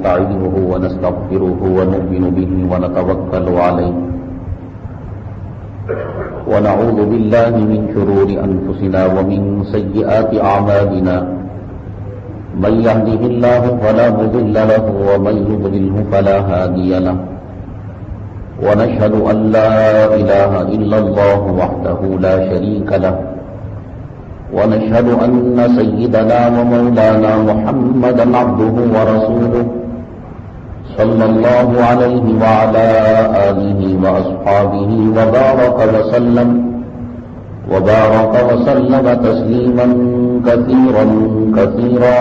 ونستعينه ونستغفره ونؤمن به ونتوكل عليه ونعوذ بالله من شرور أنفسنا ومن سيئات أعمالنا من يهده الله فلا مضل له ومن يضلله فلا هادي له ونشهد أن لا إله إلا الله وحده لا شريك له ونشهد أن سيدنا ومولانا محمدا عبده ورسوله صلى الله عليه وعلى آله وأصحابه وبارك وسلم تسليما كثيرا كثيرا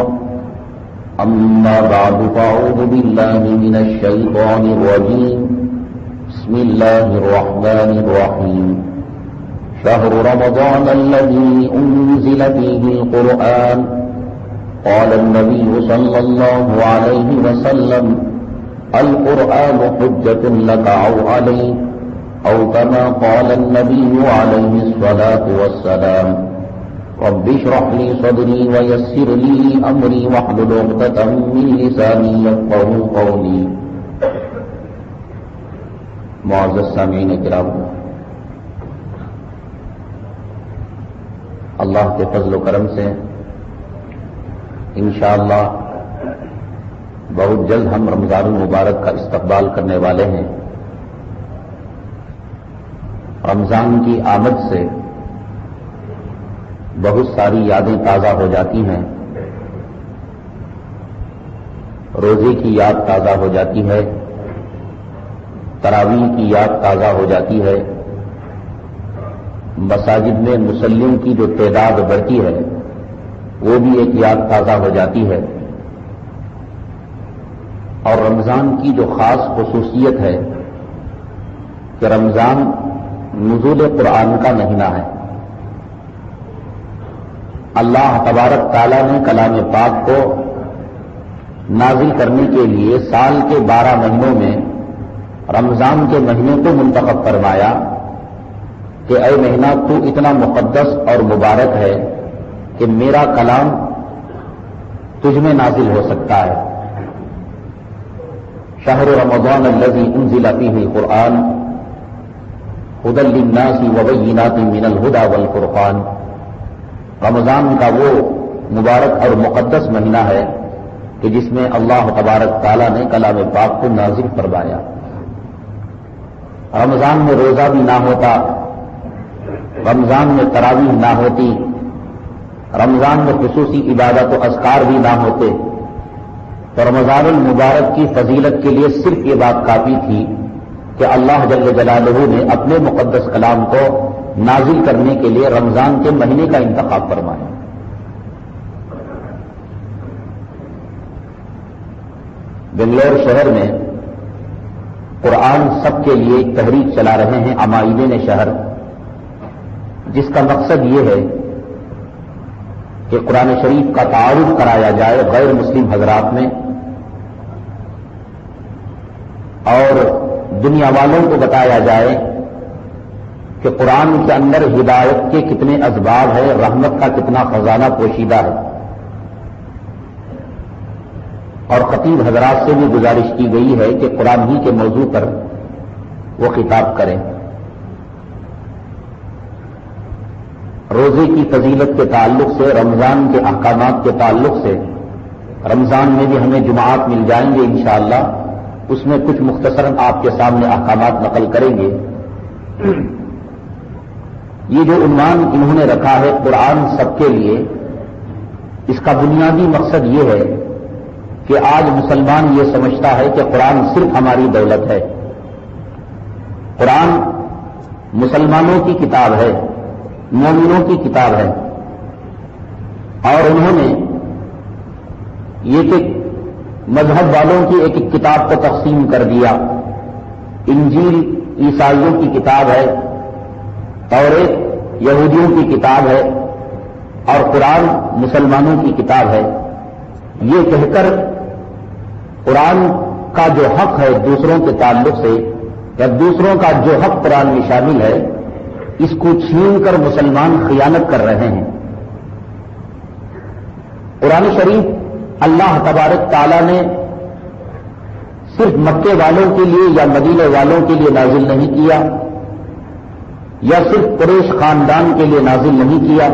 أما بعد فأعوذ بالله من الشيطان الرجيم بسم الله الرحمن الرحيم شهر رمضان الذي أنزل فيه القرآن قال النبي صلى الله عليه وسلم القرآن حجة لك أو عليك أو كما قال النبي عليه الصلاة والسلام رب اشرح لي صدري ويسر لي أمري واحلل عقدة من لساني يفقهوا قولي. معزز سامعین کرام، اللہ کے فضل و کرم سے انشاءاللہ بہت جلد ہم رمضان المبارک کا استقبال کرنے والے ہیں. رمضان کی آمد سے بہت ساری یادیں تازہ ہو جاتی ہیں. روزے کی یاد تازہ ہو جاتی ہے، تراویح کی یاد تازہ ہو جاتی ہے، مساجد میں مصلیوں کی جو تعداد بڑھتی ہے وہ بھی ایک یاد تازہ ہو جاتی ہے. اور رمضان کی جو خاص خصوصیت ہے کہ رمضان نزول قرآن کا مہینہ ہے. اللہ تبارک تعالیٰ نے کلام پاک کو نازل کرنے کے لیے سال کے 12 مہینوں میں رمضان کے مہینے کو منتخب فرمایا کہ اے مہینہ تو اتنا مقدس اور مبارک ہے کہ میرا کلام تجھ میں نازل ہو سکتا ہے. شہر رمضان الذی انزل فیہ القرآن ھدی للناس وبینات من الھدی والفرقان. رمضان کا وہ مبارک اور مقدس مہینہ ہے کہ جس میں اللہ تبارک تعالیٰ نے کلام پاک کو نازل فرمایا. رمضان میں روزہ بھی نہ ہوتا، رمضان میں تراویح نہ ہوتی، رمضان میں خصوصی عبادت و اذکار بھی نہ ہوتے، تو رمضان المبارک کی فضیلت کے لیے صرف یہ بات کافی تھی کہ اللہ جل جلالہ نے اپنے مقدس کلام کو نازل کرنے کے لیے رمضان کے مہینے کا انتخاب فرمایا. بنگلور شہر میں قرآن سب کے لیے ایک تحریک چلا رہے ہیں عمائدین شہر، جس کا مقصد یہ ہے کہ قرآن شریف کا تعارف کرایا جائے غیر مسلم حضرات میں، اور دنیا والوں کو بتایا جائے کہ قرآن کے اندر ہدایت کے کتنے اسباب ہیں، رحمت کا کتنا خزانہ پوشیدہ ہے. اور خطیب حضرات سے بھی گزارش کی گئی ہے کہ قرآن ہی کے موضوع پر وہ خطاب کریں. روزے کی فضیلت کے تعلق سے، رمضان کے احکامات کے تعلق سے، رمضان میں بھی ہمیں جمعات مل جائیں گے انشاءاللہ، اس میں کچھ مختصراً آپ کے سامنے احکامات نقل کریں گے. یہ جو عنوان انہوں نے رکھا ہے قرآن سب کے لیے، اس کا بنیادی مقصد یہ ہے کہ آج مسلمان یہ سمجھتا ہے کہ قرآن صرف ہماری دولت ہے. قرآن مسلمانوں کی کتاب ہے، مومنوں کی کتاب ہے، اور انہوں نے یہ کہ مذہب والوں کی ایک کتاب کو تقسیم کر دیا. انجیل عیسائیوں کی کتاب ہے، توریت یہودیوں کی کتاب ہے، اور قرآن مسلمانوں کی کتاب ہے. یہ کہہ کر قرآن کا جو حق ہے دوسروں کے تعلق سے، یا دوسروں کا جو حق قرآن میں شامل ہے، اس کو چھین کر مسلمان خیانت کر رہے ہیں. قرآن شریف اللہ تبارک تعالیٰ نے صرف مکے والوں کے لیے یا مدینے والوں کے لیے نازل نہیں کیا، یا صرف قریش خاندان کے لیے نازل نہیں کیا،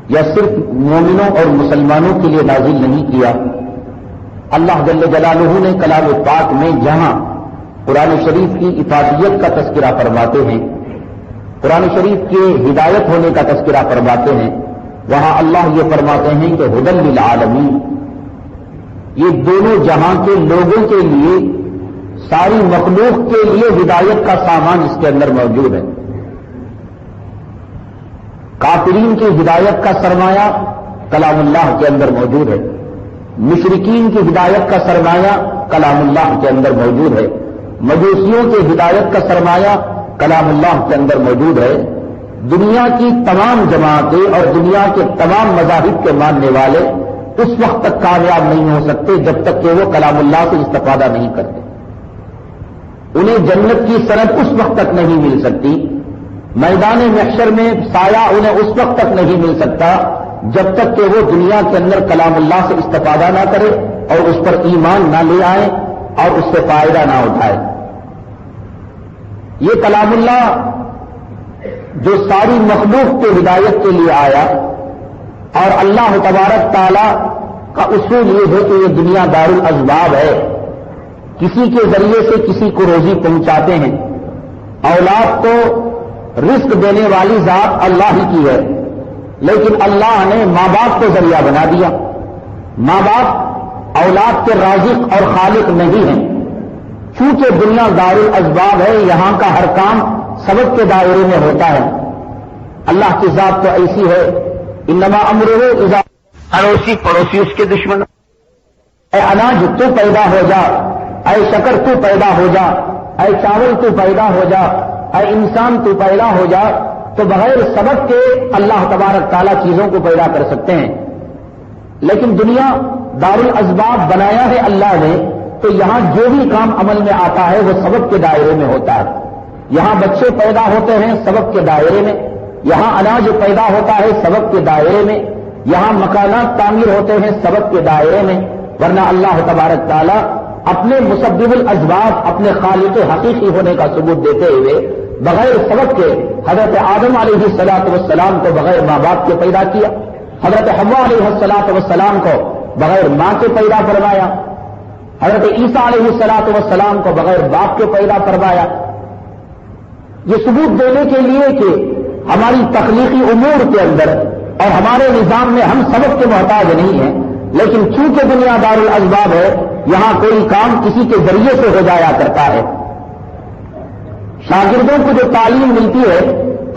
یا صرف مومنوں اور مسلمانوں کے لیے نازل نہیں کیا۔ اللہ جل جلالہ نے کلام پاک میں جہاں قرآن شریف کی افادیت کا تذکرہ فرماتے ہیں، قرآن شریف کے ہدایت ہونے کا تذکرہ فرماتے ہیں، وہاں اللہ یہ فرماتے ہیں کہ ہدی للعالمین، یہ دونوں جہاں کے لوگوں کے لیے، ساری مخلوق کے لیے ہدایت کا سامان اس کے اندر موجود ہے۔ کافرین کی ہدایت کا سرمایہ کلام اللہ کے اندر موجود ہے، مشرکین کی ہدایت کا سرمایہ کلام اللہ کے اندر موجود ہے، مجوسیوں کی ہدایت کا سرمایہ کلام اللہ کے اندر موجود ہے۔ دنیا کی تمام جماعتیں اور دنیا کے تمام مذاہب کے ماننے والے اس وقت تک کامیاب نہیں ہو سکتے جب تک کہ وہ کلام اللہ سے استفادہ نہیں کرتے۔ انہیں جنت کی سند اس وقت تک نہیں مل سکتی، میدان محشر میں سایہ انہیں اس وقت تک نہیں مل سکتا جب تک کہ وہ دنیا کے اندر کلام اللہ سے استفادہ نہ کرے اور اس پر ایمان نہ لے آئے اور اس سے فائدہ نہ اٹھائے۔ یہ کلام اللہ جو ساری مخلوق کے ہدایت کے لیے آیا، اور اللہ تبارک تعالی کا اصول یہ ہے کہ یہ دنیا دار الاسباب ہے، کسی کے ذریعے سے کسی کو روزی پہنچاتے ہیں۔ اولاد کو رزق دینے والی ذات اللہ ہی کی ہے، لیکن اللہ نے ماں باپ کو ذریعہ بنا دیا۔ ماں باپ اولاد کے رازق اور خالق نہیں ہیں، چونکہ دنیا دار الاسباب ہے، یہاں کا ہر کام سبب کے دائرے میں ہوتا ہے۔ اللہ کی ذات تو ایسی ہے، انما امرہ اذا، اڑوسی پڑوسی اس کے دشمن، اے اناج تو پیدا ہو جا، اے شکر تو پیدا ہو جا، اے چاول تو پیدا ہو جا، اے انسان تو پیدا ہو جا، تو بغیر سبب کے اللہ تبارک تعالیٰ چیزوں کو پیدا کر سکتے ہیں۔ لیکن دنیا دار الاسباب بنایا ہے اللہ نے، تو یہاں جو بھی کام عمل میں آتا ہے وہ سبب کے دائرے میں ہوتا ہے۔ یہاں بچے پیدا ہوتے ہیں سبب کے دائرے میں، یہاں اناج پیدا ہوتا ہے سبب کے دائرے میں، یہاں مکانات تعمیر ہوتے ہیں سبب کے دائرے میں، ورنہ اللہ تبارک تعالیٰ اپنے مسبب الاسباب، اپنے خالق حقیقی ہونے کا ثبوت دیتے ہوئے بغیر سبب کے حضرت آدم علیہ الصلوۃ والسلام کو بغیر ماں باپ کے پیدا کیا، حضرت حوا علیہ الصلوۃ والسلام کو بغیر ماں کے پیدا فرمایا، حضرت عیسیٰ علیہ الصلوۃ والسلام کو بغیر باپ کے پیدا فرمایا۔ یہ ثبوت دینے کے لیے کہ ہماری تخلیقی امور کے اندر اور ہمارے نظام میں ہم سبب کے محتاج نہیں ہیں، لیکن چونکہ دنیا دار الاسباب ہے، یہاں کوئی کام کسی کے ذریعے سے ہو جایا کرتا ہے۔ شاگردوں کو جو تعلیم ملتی ہے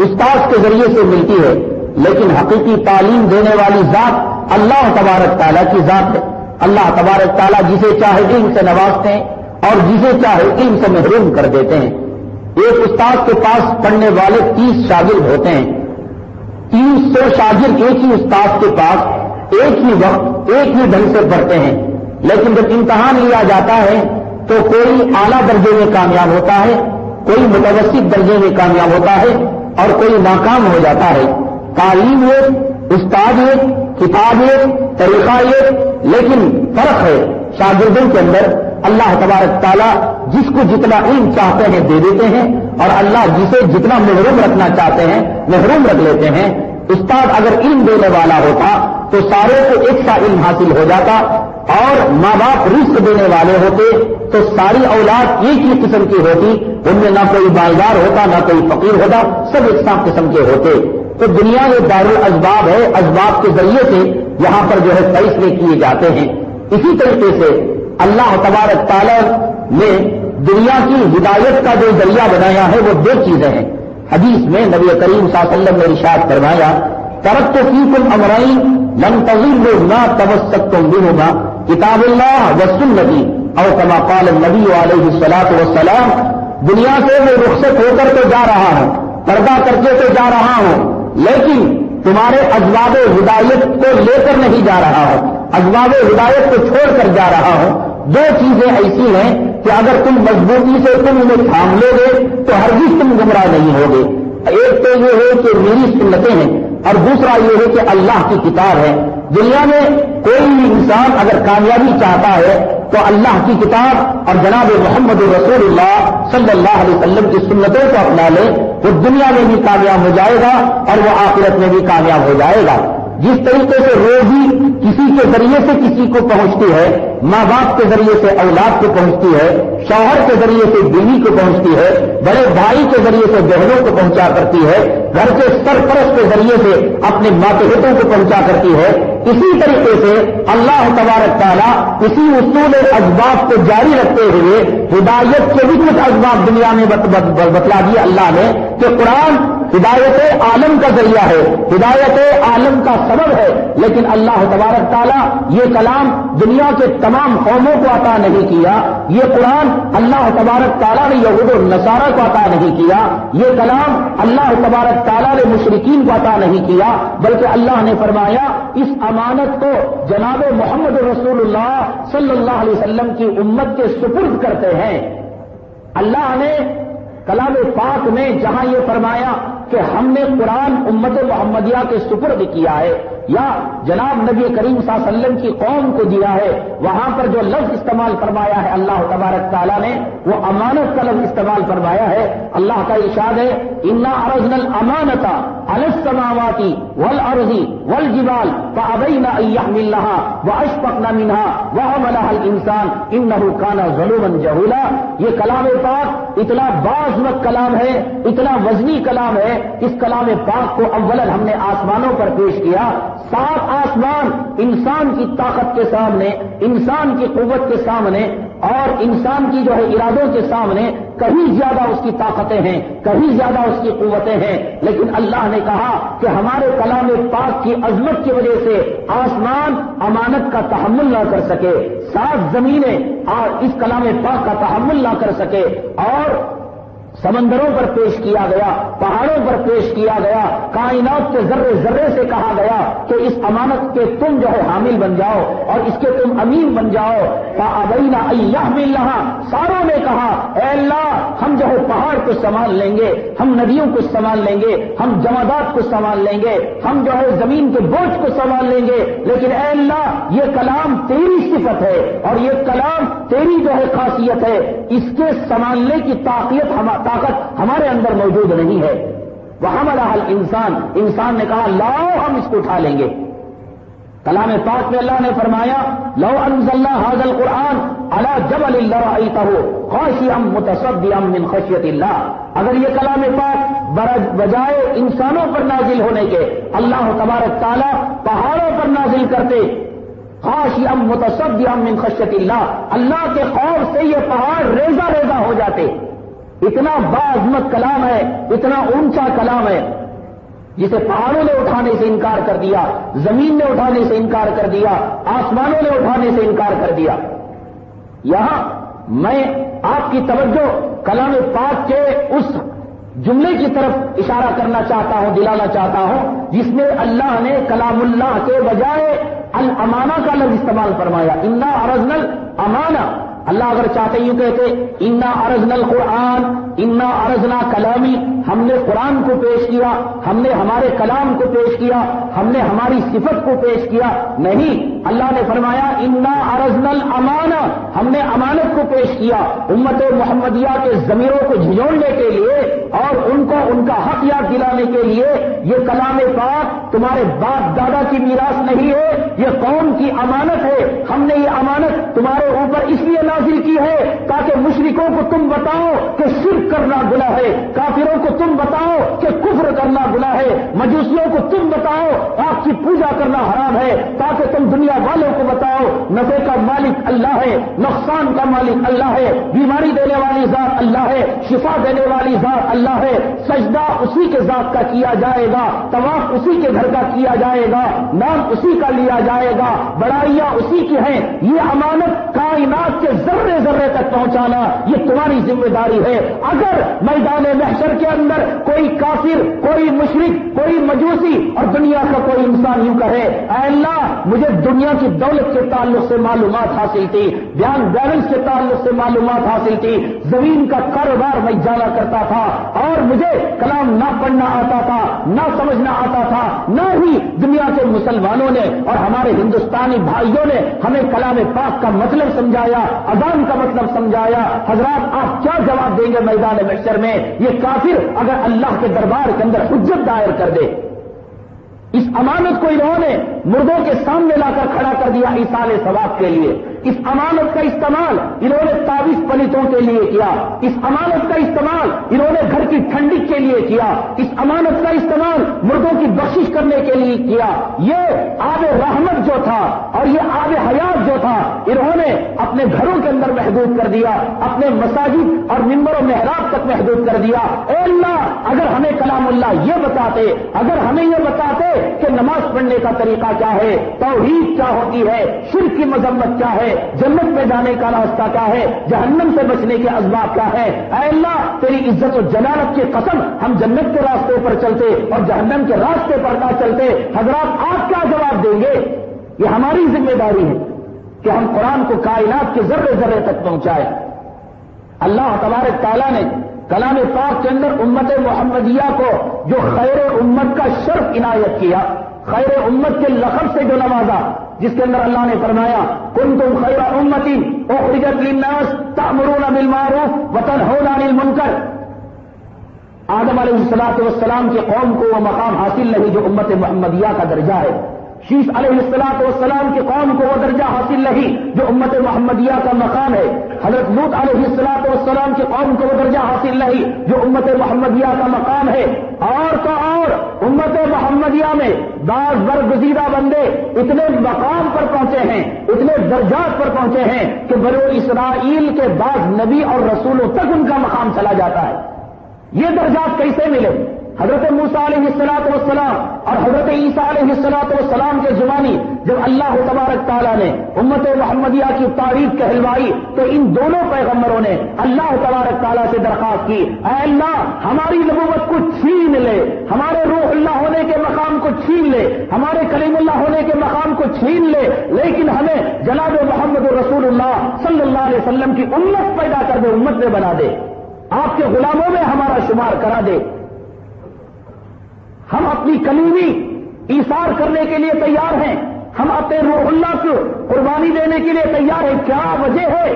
استاد کے ذریعے سے ملتی ہے، لیکن حقیقی تعلیم دینے والی ذات اللہ تبارک تعالیٰ کی ذات ہے۔ اللہ تبارک تعالیٰ جسے چاہے علم سے نوازتے ہیں اور جسے چاہے علم سے محروم کر دیتے ہیں۔ ایک استاد کے پاس پڑھنے والے 30 شاگرد ہوتے ہیں، 300 شاگرد ایک ہی استاد کے پاس ایک ہی وقت ایک ہی ڈھنگ سے پڑھتے ہیں، لیکن جب امتحان لیا جاتا ہے تو کوئی اعلیٰ درجے میں کامیاب ہوتا ہے، کوئی متوسط درجے میں کامیاب ہوتا ہے اور کوئی ناکام ہو جاتا ہے۔ تعلیم ایک، استاد ایک، کتاب ایک، طریقہ ایک، لیکن فرق ہے شاگردوں کے اندر۔ اللہ تبارک تعالیٰ جس کو جتنا علم چاہتے ہیں دے دیتے ہیں، اور اللہ جسے جتنا محروم رکھنا چاہتے ہیں محروم رکھ لیتے ہیں۔ استاد اگر علم دینے والا ہوتا تو سارے کو ایک سا علم حاصل ہو جاتا، اور ماں باپ رزق دینے والے ہوتے تو ساری اولاد ایک ہی قسم کی ہوتی، ان میں نہ کوئی مالدار ہوتا نہ کوئی فقیر ہوتا، سب ایک سا قسم کے ہوتے۔ تو دنیا یہ دار الاسباب ہے، اسباب کے ذریعے سے یہاں پر جو ہے فیصلے کیے جاتے ہیں۔ اسی طریقے سے اللہ تبارک تعالیٰ نے دنیا کی ہدایت کا جو ذریعہ بنایا ہے وہ 2 چیزیں ہیں۔ حدیث میں نبی کریم صلی اللہ علیہ وسلم نے ارشاد فرمایا، ترکت فیکم امرین لن تضلوا ما تمسکتم بہما کتاب اللہ وسنتی، او کما قال النبی علیہ الصلوۃ والسلام۔ دنیا سے میں رخصت ہو کر تو جا رہا ہوں، پردہ کر کے تو جا رہا ہوں، لیکن تمہارے اسباب ہدایت کو لے کر نہیں جا رہا ہوں، اسباب ہدایت کو چھوڑ کر جا رہا ہوں۔ 2 چیزیں ایسی ہیں کہ اگر تم مضبوطی سے تم انہیں تھام لو گے تو ہرگز تم گمراہ نہیں ہوگے۔ ایک تو یہ ہے کہ میری سنتیں ہیں، اور دوسرا یہ ہے کہ اللہ کی کتاب ہے۔ دنیا میں کوئی بھی انسان اگر کامیابی چاہتا ہے تو اللہ کی کتاب اور جناب محمد رسول اللہ صلی اللہ علیہ وسلم کی سنتوں کو اپنا لے، وہ دنیا میں بھی کامیاب ہو جائے گا اور وہ آخرت میں بھی کامیاب ہو جائے گا۔ جس طریقے سے روزی کسی کے ذریعے سے کسی کو پہنچتی ہے، ماں باپ کے ذریعے سے اولاد کو پہنچتی ہے، شوہر کے ذریعے سے بیوی کو پہنچتی ہے، بڑے بھائی کے ذریعے سے بہنوں کو پہنچا کرتی ہے، گھر کے سرپرست کے ذریعے سے اپنے ماتحتوں کو پہنچا کرتی ہے، اسی طریقے سے اللہ تبارک تعالیٰ اسی اصول اسباب کو جاری رکھتے ہوئے ہدایت کے بھی کچھ اسباب دنیا میں بتلا دیا اللہ نے کہ قرآن ہدایت عالم کا ذریعہ ہے، ہدایت عالم کا سبب ہے، لیکن اللہ تبارک تعالیٰ یہ کلام دنیا کے تمام قوموں کو عطا نہیں کیا، یہ قرآن اللہ تبارک تعالیٰ نے یہود و نصارہ کو عطا نہیں کیا، یہ کلام اللہ تبارک تعالیٰ نے مشرکین کو عطا نہیں کیا، بلکہ اللہ نے فرمایا اس امانت کو جناب محمد رسول اللہ صلی اللہ علیہ وسلم کی امت کے سپرد کرتے ہیں۔ اللہ نے کلام پاک میں جہاں یہ فرمایا کہ ہم نے قرآن امت محمدیہ کے سپرد کیا ہے یا جناب نبی کریم صلی اللہ علیہ وسلم کی قوم کو دیا ہے، وہاں پر جو لفظ استعمال فرمایا ہے اللہ تبارک تعالیٰ نے وہ امانت کا لفظ استعمال فرمایا ہے۔ اللہ کا ارشاد ہے انا عرضنا الامانۃ علی السماوات والارض والجبال فابین ان یحملنها واشفقن منها وحملها الانسان انه کان ظلوما جہولا۔ یہ کلام پاک اتنا باعظمت کلام ہے، اتنا وزنی کلام ہے، اس کلام پاک کو اولا ہم نے آسمانوں پر پیش کیا، سات آسمان انسان کی طاقت کے سامنے، انسان کی قوت کے سامنے اور انسان کی جو ہے ارادوں کے سامنے کہیں زیادہ اس کی طاقتیں ہیں، کہیں زیادہ اس کی قوتیں ہیں، لیکن اللہ نے کہا کہ ہمارے کلام پاک کی عظمت کی وجہ سے آسمان امانت کا تحمل نہ کر سکے، سات زمینیں اور اس کلام پاک کا تحمل نہ کر سکے، اور سمندروں پر پیش کیا گیا، پہاڑوں پر پیش کیا گیا، کائنات کے ذرے ذرے سے کہا گیا کہ اس امانت کے تم جو ہے حامل بن جاؤ اور اس کے تم امین بن جاؤ۔ فابین ان یحملنها، ساروں نے کہا اے اللہ ہم جو ہے پہاڑ کو سنبھال لیں گے، ہم ندیوں کو سنبھال لیں گے، ہم جمادات کو سنبھال لیں گے، ہم جو ہے زمین کے بوجھ کو سنبھال لیں گے، لیکن اے اللہ یہ کلام تیری صفت ہے اور یہ کلام تیری جو ہے خاصیت ہے، اس کے سنبھالنے کی طاقت ہمارے اندر موجود نہیں ہے۔ وحملها الانسان، انسان نے کہا لاؤ ہم اس کو اٹھا لیں گے۔ کلام پاک میں اللہ نے فرمایا لو انزلنا هذا القرآن على جبل لرأيته خاشعا متصدعا من خشية الله، اگر یہ کلام پاک بجائے انسانوں پر نازل ہونے کے اللہ تبارک تعالیٰ پہاڑوں پر نازل کرتے، خاشعا متصدعا من خشية الله، اللہ کے خوف سے یہ پہاڑ ریزہ ریزہ ہو جاتے۔ اتنا باعظمت کلام ہے، اتنا اونچا کلام ہے جسے پہاڑوں نے اٹھانے سے انکار کر دیا، زمین نے اٹھانے سے انکار کر دیا، آسمانوں نے اٹھانے سے انکار کر دیا۔ یہاں میں آپ کی توجہ کلام پاک کے اس جملے کی طرف اشارہ کرنا چاہتا ہوں، دلانا چاہتا ہوں جس میں اللہ نے کلام اللہ کے بجائے الامانہ کا لفظ استعمال فرمایا، انا عرضنا الامانہ۔ اللہ اگر چاہتے یوں کہتے انا عرضنا القرآن، انا عرضنا کلامی، ہم نے قرآن کو پیش کیا، ہم نے ہمارے کلام کو پیش کیا، ہم نے ہماری صفت کو پیش کیا، نہیں، اللہ نے فرمایا انا عرضنا الامانہ، ہم نے امانت کو پیش کیا امت محمدیہ کے ضمیروں کو جھنجھوڑنے کے لیے اور ان کو ان کا حق یاد دلانے کے لیے۔ یہ کلام پاک تمہارے باپ دادا کی میراث نہیں ہے، یہ قوم کی امانت ہے، ہم نے یہ امانت تمہارے اوپر اس لیے نازل کی ہے تاکہ مشرکوں کو تم بتاؤ کہ شرک کرنا گناہ ہے، کافروں کو تم بتاؤ کہ کفر کرنا گناہ ہے، مجوسیوں کو تم بتاؤ آپ کی پوجا کرنا حرام ہے، تاکہ تم دنیا والوں کو بتاؤ نفع کا مالک اللہ ہے، نقصان کا مالک اللہ ہے، بیماری دینے والی ذات اللہ ہے، شفا دینے والی ذات اللہ ہے، سجدہ اسی کے ذات کا کیا جائے گا، طواف اسی کے گھر کا کیا جائے گا، نام اسی کا لیا جائے گا، بڑائیاں اسی کی ہیں۔ یہ امانت کائنات کے ذرے ذرے تک تک پہنچانا یہ تمہاری ذمہ داری ہے۔ اگر میدان محشر کے اندر کوئی کافر، کوئی مشرک، کوئی مجوسی اور دنیا کا کوئی انسان یوں کہے اے اللہ مجھے دنیا کی دولت کے تعلق سے معلومات حاصل تھی، بینک بیلنس کے تعلق سے معلومات حاصل تھی، زمین کا کاروبار میں جانا کرتا تھا اور مجھے کلام نہ پڑھنا آتا تھا، نہ سمجھنا آتا تھا، نہ ہی دنیا کے مسلمانوں نے اور ہمارے ہندوستانی بھائیوں نے ہمیں کلام پاک کا مطلب سمجھایا، اذان کا مطلب سمجھایا۔ حضرات آپ کیا جواب دیں گے میدان محشر میں؟ یہ کافر اگر اللہ کے دربار کے اندر حجت دائر کر دے، اس امانت کو انہوں نے مردوں کے سامنے لا کر کھڑا کر دیا ایصال ثواب کے لیے، اس امانت کا استعمال انہوں نے تعویذ پلیتوں کے لیے کیا، اس امانت کا استعمال انہوں نے گھر کی ٹھنڈک کے لیے کیا، اس امانت کا استعمال مردوں کی بخشش کرنے کے لیے کیا۔ یہ آب رحمت جو تھا اور یہ آب حیات جو تھا انہوں نے اپنے گھروں کے اندر محدود کر دیا، اپنے مساجد اور منبر و محراب تک محدود کر دیا۔ اے اللہ اگر ہمیں کلام اللہ یہ بتاتے، اگر ہمیں یہ بتاتے کہ نماز پڑھنے کا طریقہ کیا ہے، توحید کیا ہوتی ہے، شرک کی مذمت کیا ہے، جنت میں جانے کا راستہ کیا ہے، جہنم سے بچنے کے اسباب کیا ہے، اے اللہ تیری عزت و جلالت کی قسم ہم جنت کے راستے پر چلتے اور جہنم کے راستے پر نہ چلتے۔ حضرات آپ کیا جواب دیں گے؟ یہ ہماری ذمہ داری ہے کہ ہم قرآن کو کائنات کے ذرے ذرے تک پہنچائیں۔ اللہ تبارک تعالیٰ نے کلام پاک کے اندر امت محمدیہ کو جو خیر امت کا شرف عنایت کیا، خیر امت کے لقب سے جو نوازا، جس کے اندر اللہ نے فرمایا کنتم خیر امت اخرجت للناس تأمرون بالمعروف وتنہون عن المنکر۔ آدم علیہ السلام کے قوم کو وہ مقام حاصل نہیں جو امت محمدیہ کا درجہ ہے، شیش علیہ السلام کی قوم کو وہ درجہ حاصل نہیں جو امت محمدیہ کا مقام ہے، حضرت لوط علیہ السلام کی قوم کو وہ درجہ حاصل نہیں جو امت محمدیہ کا مقام ہے۔ اور تو اور امت محمدیہ میں بعض برگزیدہ بندے اتنے مقام پر پہنچے ہیں، اتنے درجات پر پہنچے ہیں کہ بنو اسرائیل کے بعض نبی اور رسولوں تک ان کا مقام چلا جاتا ہے۔ یہ درجات کیسے ملے؟ حضرت موسیٰ علیہ السلام اور حضرت عیسیٰ علیہ السلام کے زمانی جب اللہ تبارک تعالیٰ نے امت محمدیہ کی تعریف کہلوائی تو ان دونوں پیغمبروں نے اللہ تبارک تعالیٰ سے درخواست کی اے اللہ ہماری نبوت کو چھین لے، ہمارے روح اللہ ہونے کے مقام کو چھین لے، ہمارے کلیم اللہ ہونے کے مقام کو چھین لے، لیکن ہمیں جناب محمد رسول اللہ صلی اللہ علیہ وسلم کی امت پیدا کر دے، امت میں بنا دے، آپ کے غلاموں میں ہمارا شمار کرا دے۔ ہم اپنی کلیمی ایثار کرنے کے لیے تیار ہیں، ہم اپنے روح اللہ کو قربانی دینے کے لیے تیار ہیں۔ کیا وجہ ہے؟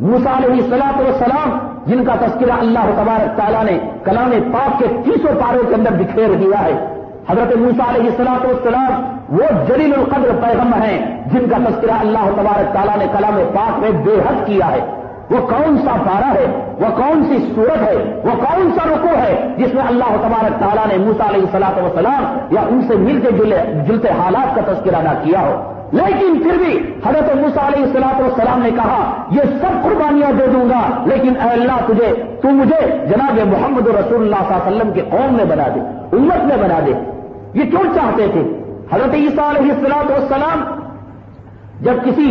موسیٰ علیہ السلام جن کا تذکرہ اللہ تبارک تعالیٰ نے کلام پاک کے 30 پاروں کے اندر بکھیر دیا ہے، حضرت موسیٰ علیہ السلام وہ جلیل القدر پیغمبر ہیں جن کا تذکرہ اللہ تبارک تعالیٰ نے کلام پاک میں بے حد کیا ہے۔ وہ کون سا پارہ ہے، وہ کون سی سورت ہے، وہ کون سا رکوع ہے جس میں اللہ تبارک تعالیٰ نے موسیٰ علیہ السلام یا ان سے ملتے جلتے حالات کا تذکرہ نہ کیا ہو، لیکن پھر بھی حضرت موسیٰ علیہ السلام نے کہا یہ سب قربانیاں دے دوں گا لیکن اے اللہ تو مجھے جناب محمد رسول اللہ صلی اللہ علیہ وسلم کے قوم میں بنا دے، امت میں بنا دے۔ یہ کیوں چاہتے تھے؟ حضرت عیسیٰ علیہ السلام جب کسی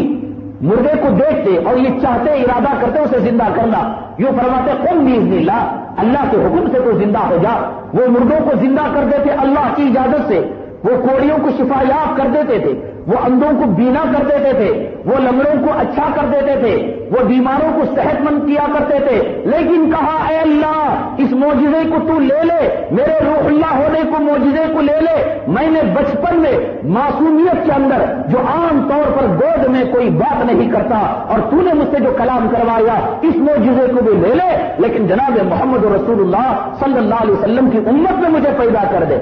مردے کو دیکھتے اور یہ چاہتے ارادہ کرتے اسے زندہ کرنا، یوں فرماتے قم باذن اللہ، اللہ کے حکم سے تو زندہ ہو جا۔ وہ مردوں کو زندہ کر دیتے اللہ کی اجازت سے، وہ کوڑیوں کو شفا یاب کر دیتے تھے، وہ اندھوں کو بینا کر دیتے تھے، وہ لنگڑوں کو اچھا کر دیتے تھے، وہ بیماروں کو صحت مند کیا کرتے تھے، لیکن کہا اے اللہ اس معجزے کو تو لے لے، میرے روح اللہ ہونے کو معجزے کو لے لے، میں نے بچپن میں معصومیت کے اندر جو عام طور پر گود میں کوئی بات نہیں کرتا اور تو نے مجھ سے جو کلام کروایا اس معجزے کو بھی لے لے، لیکن جناب محمد رسول اللہ صلی اللہ علیہ وسلم کی امت میں مجھے پیدا کر دے۔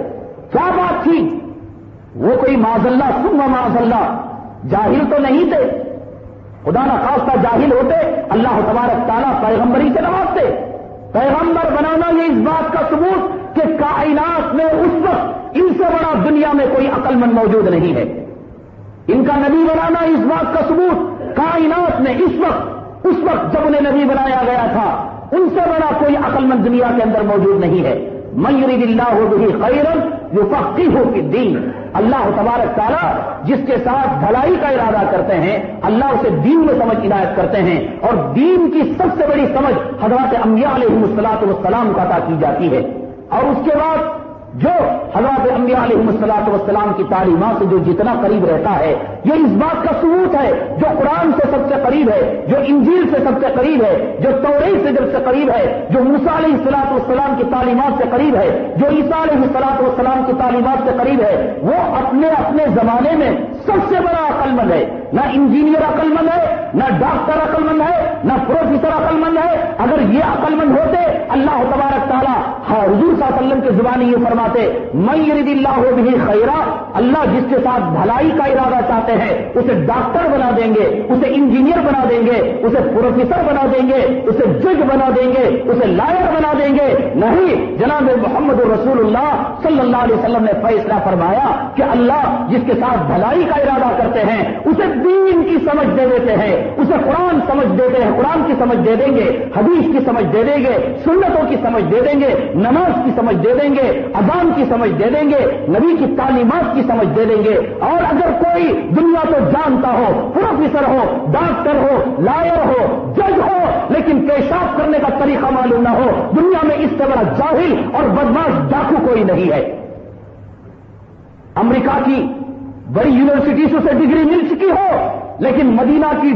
کیا بات تھی؟ وہ کوئی معاذ اللہ ثم معاذ اللہ جاہل تو نہیں تھے، خدا نہ خواستہ جاہل ہوتے اللہ تبارک تعالیٰ پیغمبری سے نوازتے۔ پیغمبر بنانا یہ اس بات کا ثبوت کہ کائنات میں اس وقت ان سے بڑا دنیا میں کوئی عقل مند موجود نہیں ہے، ان کا نبی بنانا اس بات کا ثبوت کائنات میں اس وقت جب انہیں نبی بنایا گیا تھا ان سے بڑا کوئی عقل مند دنیا کے اندر موجود نہیں ہے۔ من یرید اللہ بہ خیرا یفقہہ فی الدین، اللہ تبارک تعالیٰ جس کے ساتھ بھلائی کا ارادہ کرتے ہیں اللہ اسے دین میں سمجھ عنایت کرتے ہیں، اور دین کی سب سے بڑی سمجھ حضرات انبیاء علیہم الصلوۃ والسلام کو عطا کی جاتی ہے۔ اور اس کے بعد جو حضرات انبیاء علیہم الصلوۃ والسلام کی تعلیمات سے جو جتنا قریب رہتا ہے، یہ اس بات کا ثبوت ہے، جو قرآن سے سب سے قریب ہے، جو انجیل سے سب سے قریب ہے، جو توریت سے سب سے قریب ہے، جو موسیٰ علیہ الصلوۃ والسلام کی تعلیمات سے قریب ہے، جو عیسیٰ علیہ الصلوۃ والسلام کی تعلیمات سے قریب ہے، وہ اپنے اپنے زمانے میں سب سے بڑا عقل مند ہے۔ نہ انجینئر عقل مند ہے، نہ ڈاکٹر عقل مند ہے، نہ پروفیسر عقل مند ہے۔ اگر یہ عقل مند ہوتے اللہ تبارک تعالیٰ حضور صلی اللہ علیہ وسلم کے زبانی یہ فرماتے من یرد اللہ بہ خیرا، اللہ جس کے ساتھ بھلائی کا ارادہ چاہتے ہیں اسے ڈاکٹر بنا دیں گے، اسے انجینئر بنا دیں گے، اسے پروفیسر بنا دیں گے، اسے جج بنا دیں گے، اسے لائر بنا دیں گے۔ نہیں، جناب محمد رسول اللہ صلی اللہ علیہ وسلم نے فیصلہ فرمایا کہ اللہ جس کے ساتھ بھلائی کا ارادہ کرتے ہیں اسے دین کی سمجھ دے دیتے ہیں، اسے قرآن سمجھ دیتے ہیں، قرآن کی سمجھ دے دیں گے، حدیث کی سمجھ دے دیں گے، سنتوں کی سمجھ دے دیں گے، نماز کی سمجھ دے دیں گے، اذان کی سمجھ دے دیں گے، نبی کی تعلیمات کی سمجھ دے دیں گے۔ اور اگر کوئی دنیا کو جانتا ہو، پروفیسر ہو، ڈاکٹر ہو، لائر ہو، جج ہو، لیکن پیشاب کرنے کا طریقہ معلوم نہ ہو، دنیا میں اس سے بڑا جاہل اور بدماش ڈاکو کوئی نہیں ہے۔ امریکہ کی بڑی یونیورسٹی سے اسے ڈگری مل چکی ہو، لیکن مدینہ کی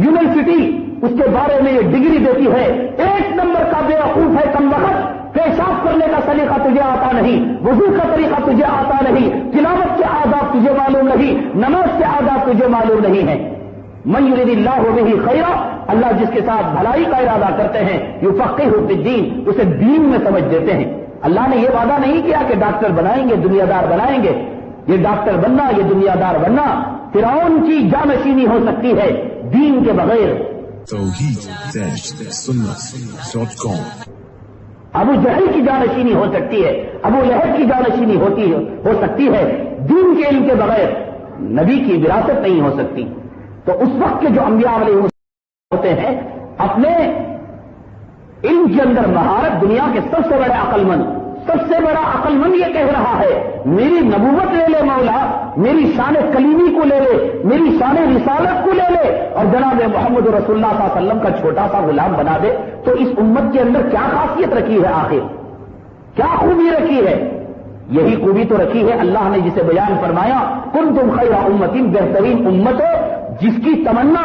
یونیورسٹی اس کے بارے میں یہ ڈگری دیتی ہے ایک نمبر کا بیوقوف ہے، کم وقت، پیشاب کرنے کا سلیقہ تجھے آتا نہیں، وضو کا طریقہ تجھے آتا نہیں، تلاوت کے آداب تجھے معلوم نہیں، نماز کے آداب تجھے معلوم نہیں ہے۔ من یرید اللہ بہ خیرا، اللہ جس کے ساتھ بھلائی کا ارادہ کرتے ہیں یفقہہ فی الدین، اسے دین میں سمجھ دیتے ہیں۔ اللہ نے یہ وعدہ نہیں کیا کہ ڈاکٹر بنائیں گے، دنیا دار بنائیں گے، یہ ڈاکٹر بننا، یہ دنیا دار بننا فرعون کی جانشینی ہو سکتی ہے دین کے بغیر۔ توحید-سنت.com ابو جہل کی جانشینی ہو سکتی ہے، ابو لہب کی جانشینی ہو سکتی ہے، دین کے علم کے بغیر نبی کی وراثت نہیں ہو سکتی۔ تو اس وقت کے جو انبیاء علیہ السلام ہوتے ہیں اپنے علم کے اندر مہارت، دنیا کے سب سے بڑے عقل مند، سب سے بڑا عقل مند یہ کہہ رہا ہے میری نبوت لے لے مولا، میری شان کلیمی کو لے لے، میری شان رسالت کو لے لے، اور جناب محمد رسول اللہ صلی اللہ علیہ وسلم کا چھوٹا سا غلام بنا دے، تو اس امت کے اندر کیا خاصیت رکھی ہے؟ آخر کیا خوبی رکھی ہے؟ یہی خوبی تو رکھی ہے اللہ نے جسے بیان فرمایا کنتم خیر امت، بہترین امت ہو، جس کی تمنا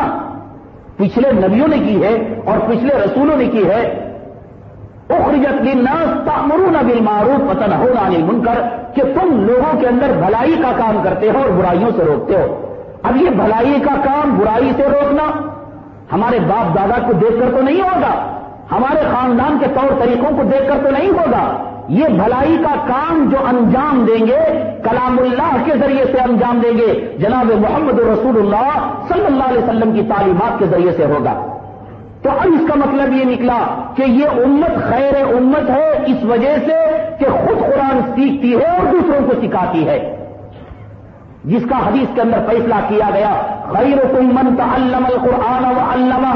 پچھلے نبیوں نے کی ہے اور پچھلے رسولوں نے کی ہے، اخرجت للناس تأمرون بالمعروف وتنہون عن المنکر، کہ تم لوگوں کے اندر بھلائی کا کام کرتے ہو اور برائیوں سے روکتے ہو۔ اب یہ بھلائی کا کام، برائی سے روکنا ہمارے باپ دادا کو دیکھ کر تو نہیں ہوگا، ہمارے خاندان کے طور طریقوں کو دیکھ کر تو نہیں ہوگا، یہ بھلائی کا کام جو انجام دیں گے کلام اللہ کے ذریعے سے انجام دیں گے، جناب محمد رسول اللہ صلی اللہ علیہ وسلم کی تعلیمات کے ذریعے سے ہوگا۔ تو اب اس کا مطلب یہ نکلا کہ یہ امت خیر امت ہے اس وجہ سے کہ خود قرآن سیکھتی ہے اور دوسروں کو سکھاتی ہے، جس کا حدیث کے اندر فیصلہ کیا گیا خیرکم من تعلم القرآن وعلمہ،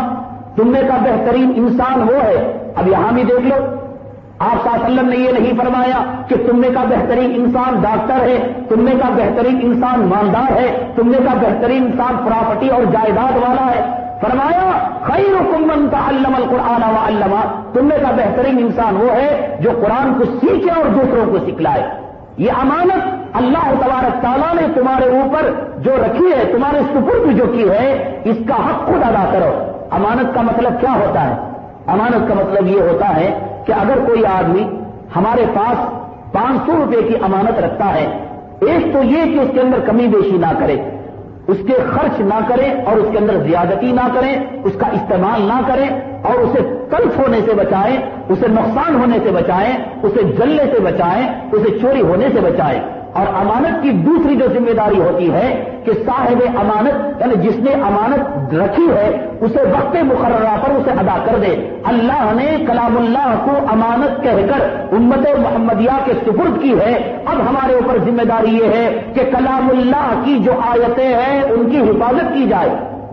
تم میں کا بہترین انسان وہ ہے۔ اب یہاں بھی دیکھ لو، آپ صلی اللہ علیہ وسلم نے یہ نہیں فرمایا کہ تم میں کا بہترین انسان ڈاکٹر ہے، تم میں کا بہترین انسان مالدار ہے، تم میں کا بہترین انسان پراپرٹی اور جائیداد والا ہے۔ فرمایا خیرکم من تعلم القرآن وعلمہ، تم میں کا بہترین انسان وہ ہے جو قرآن کو سیکھے اور دوسروں کو سکھلائے۔ یہ امانت اللہ تبارک تعالیٰ نے تمہارے اوپر جو رکھی ہے، تمہارے سپرد جو کی ہے، اس کا حق خود ادا کرو۔ امانت کا مطلب کیا ہوتا ہے؟ امانت کا مطلب یہ ہوتا ہے کہ اگر کوئی آدمی ہمارے پاس 500 روپے کی امانت رکھتا ہے، ایک تو یہ کہ اس کے اندر کمی بیشی نہ کرے، اس کے خرچ نہ کریں اور اس کے اندر زیادتی نہ کریں، اس کا استعمال نہ کریں اور اسے تلف ہونے سے بچائیں، اسے نقصان ہونے سے بچائیں، اسے جلنے سے بچائیں، اسے چوری ہونے سے بچائیں۔ اور امانت کی دوسری جو ذمہ داری ہوتی ہے کہ صاحب امانت یعنی جس نے امانت رکھی ہے اسے وقت مقررہ پر اسے ادا کر دے۔ اللہ نے کلام اللہ کو امانت کہہ کر امت محمدیہ کے سپرد کی ہے، اب ہمارے اوپر ذمہ داری یہ ہے کہ کلام اللہ کی جو آیتیں ہیں ان کی حفاظت کی جائے۔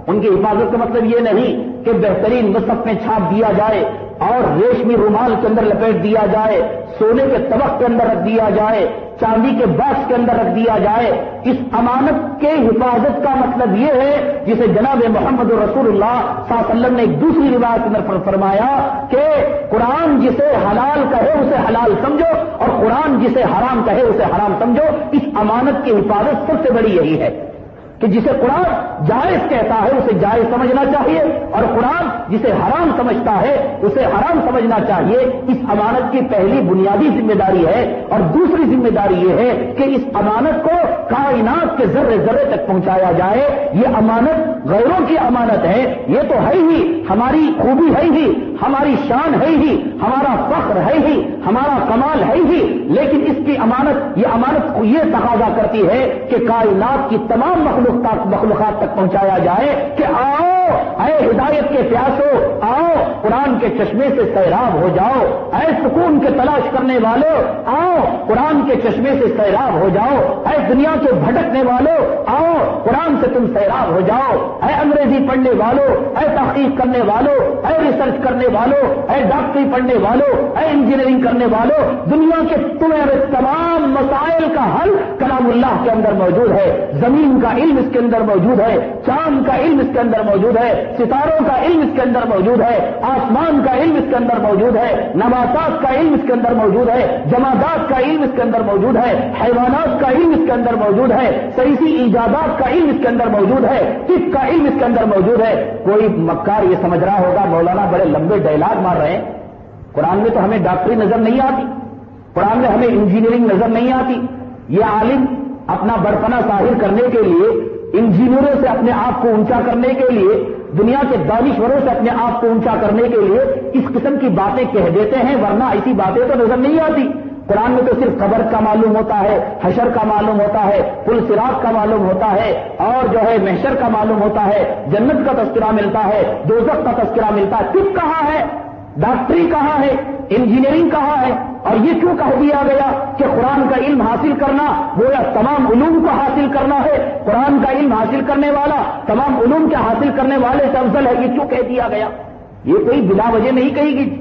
ان کی حفاظت کا مطلب یہ نہیں کہ بہترین مصحف میں چھاپ دیا جائے، اور ریشمی رومال کے اندر لپیٹ دیا جائے، سونے کے طبق کے اندر رکھ دیا جائے، چاندی کے باکس کے اندر رکھ دیا جائے، اس امانت کے حفاظت کا مطلب یہ ہے جسے جناب محمد رسول اللہ صلی اللہ علیہ وسلم نے ایک دوسری روایت کے اندر فرمایا کہ قرآن جسے حلال کہے اسے حلال سمجھو اور قرآن جسے حرام کہے اسے حرام سمجھو۔ اس امانت کی حفاظت سب سے بڑی یہی ہے کہ جسے قرآن جائز کہتا ہے اسے جائز سمجھنا چاہیے اور قرآن جسے حرام سمجھتا ہے اسے حرام سمجھنا چاہیے۔ اس امانت کی پہلی بنیادی ذمہ داری ہے، اور دوسری ذمہ داری یہ ہے کہ اس امانت کو کائنات کے ذرے ذرے تک پہنچایا جائے۔ یہ امانت غیروں کی امانت ہے، یہ تو ہے ہی ہماری خوبی ہے ہی، ہماری شان ہے ہی، ہمارا فخر ہے ہی، ہمارا کمال ہے ہی، لیکن اس کی امانت یہ تقاضا کرتی ہے کہ کائنات کی تمام مخلوقات تک پہنچایا جائے کہ آؤ اے ہدایت کے پیاسو، آؤ قرآن کے چشمے سے سیراب ہو جاؤ، اے سکون کے تلاش کرنے والوں آؤ قرآن کے چشمے سے سیراب ہو جاؤ، اے دنیا کے بھٹکنے والوں آؤ قرآن سے تم سیراب ہو جاؤ، اے انگریزی پڑھنے والوں، اے تحقیق کرنے والوں، اے ریسرچ کرنے والوں، اے ڈاکٹری پڑھنے والوں، اے انجینئرنگ کرنے والوں، دنیا کے تمہیں تمام مسائل کا حل کلام اللہ کے اندر موجود ہے۔ زمین کا علم اس کے اندر موجود ہے، چاند کا علم اس کے اندر موجود ہے، ستاروں کا علم اس کے اندر موجود ہے، آسمان کا علم اس کے اندر موجود ہے، نباتات کا علم اس کے اندر موجود ہے، جمادات کا علم اس کے اندر موجود ہے، حیوانات کا علم اس کے اندر موجود ہے، سائنسی ایجادات کا علم اس کے اندر موجود ہے، طب کا علم اس کے اندر موجود ہے۔ کوئی مکار یہ سمجھ رہا ہوگا مولانا بڑے لمبے ڈائلاگ مار رہے ہیں، قرآن میں تو ہمیں ڈاکٹری نظر نہیں آتی، قرآن میں ہمیں انجینئرنگ نظر نہیں آتی۔ یہ عالم اپنا بڑپنا ظاہر کرنے کے لیے، انجینئروں سے اپنے آپ کو اونچا کرنے کے لیے، دنیا کے دانشوروں سے اپنے آپ کو اونچا کرنے کے لیے اس قسم کی باتیں کہہ دیتے ہیں، ورنہ ایسی باتیں تو نظر نہیں آتی۔ قرآن میں تو صرف قبر کا معلوم ہوتا ہے، حشر کا معلوم ہوتا ہے، پل صراط کا معلوم ہوتا ہے، اور جو ہے محشر کا معلوم ہوتا ہے، جنت کا تذکرہ ملتا ہے، دوزخ کا تذکرہ ملتا ہے۔ طب کہاں ہے؟ ڈاکٹری کہاں ہے؟ انجینئرنگ کہاں ہے؟ اور یہ کیوں کہہ دیا گیا کہ قرآن کا علم حاصل کرنا گویا تمام علوم کو حاصل کرنا ہے، قرآن کا علم حاصل کرنے والا تمام علوم کے حاصل کرنے والے سے افضل ہے؟ یہ کیوں کہہ دیا گیا؟ یہ کوئی بلا وجہ نہیں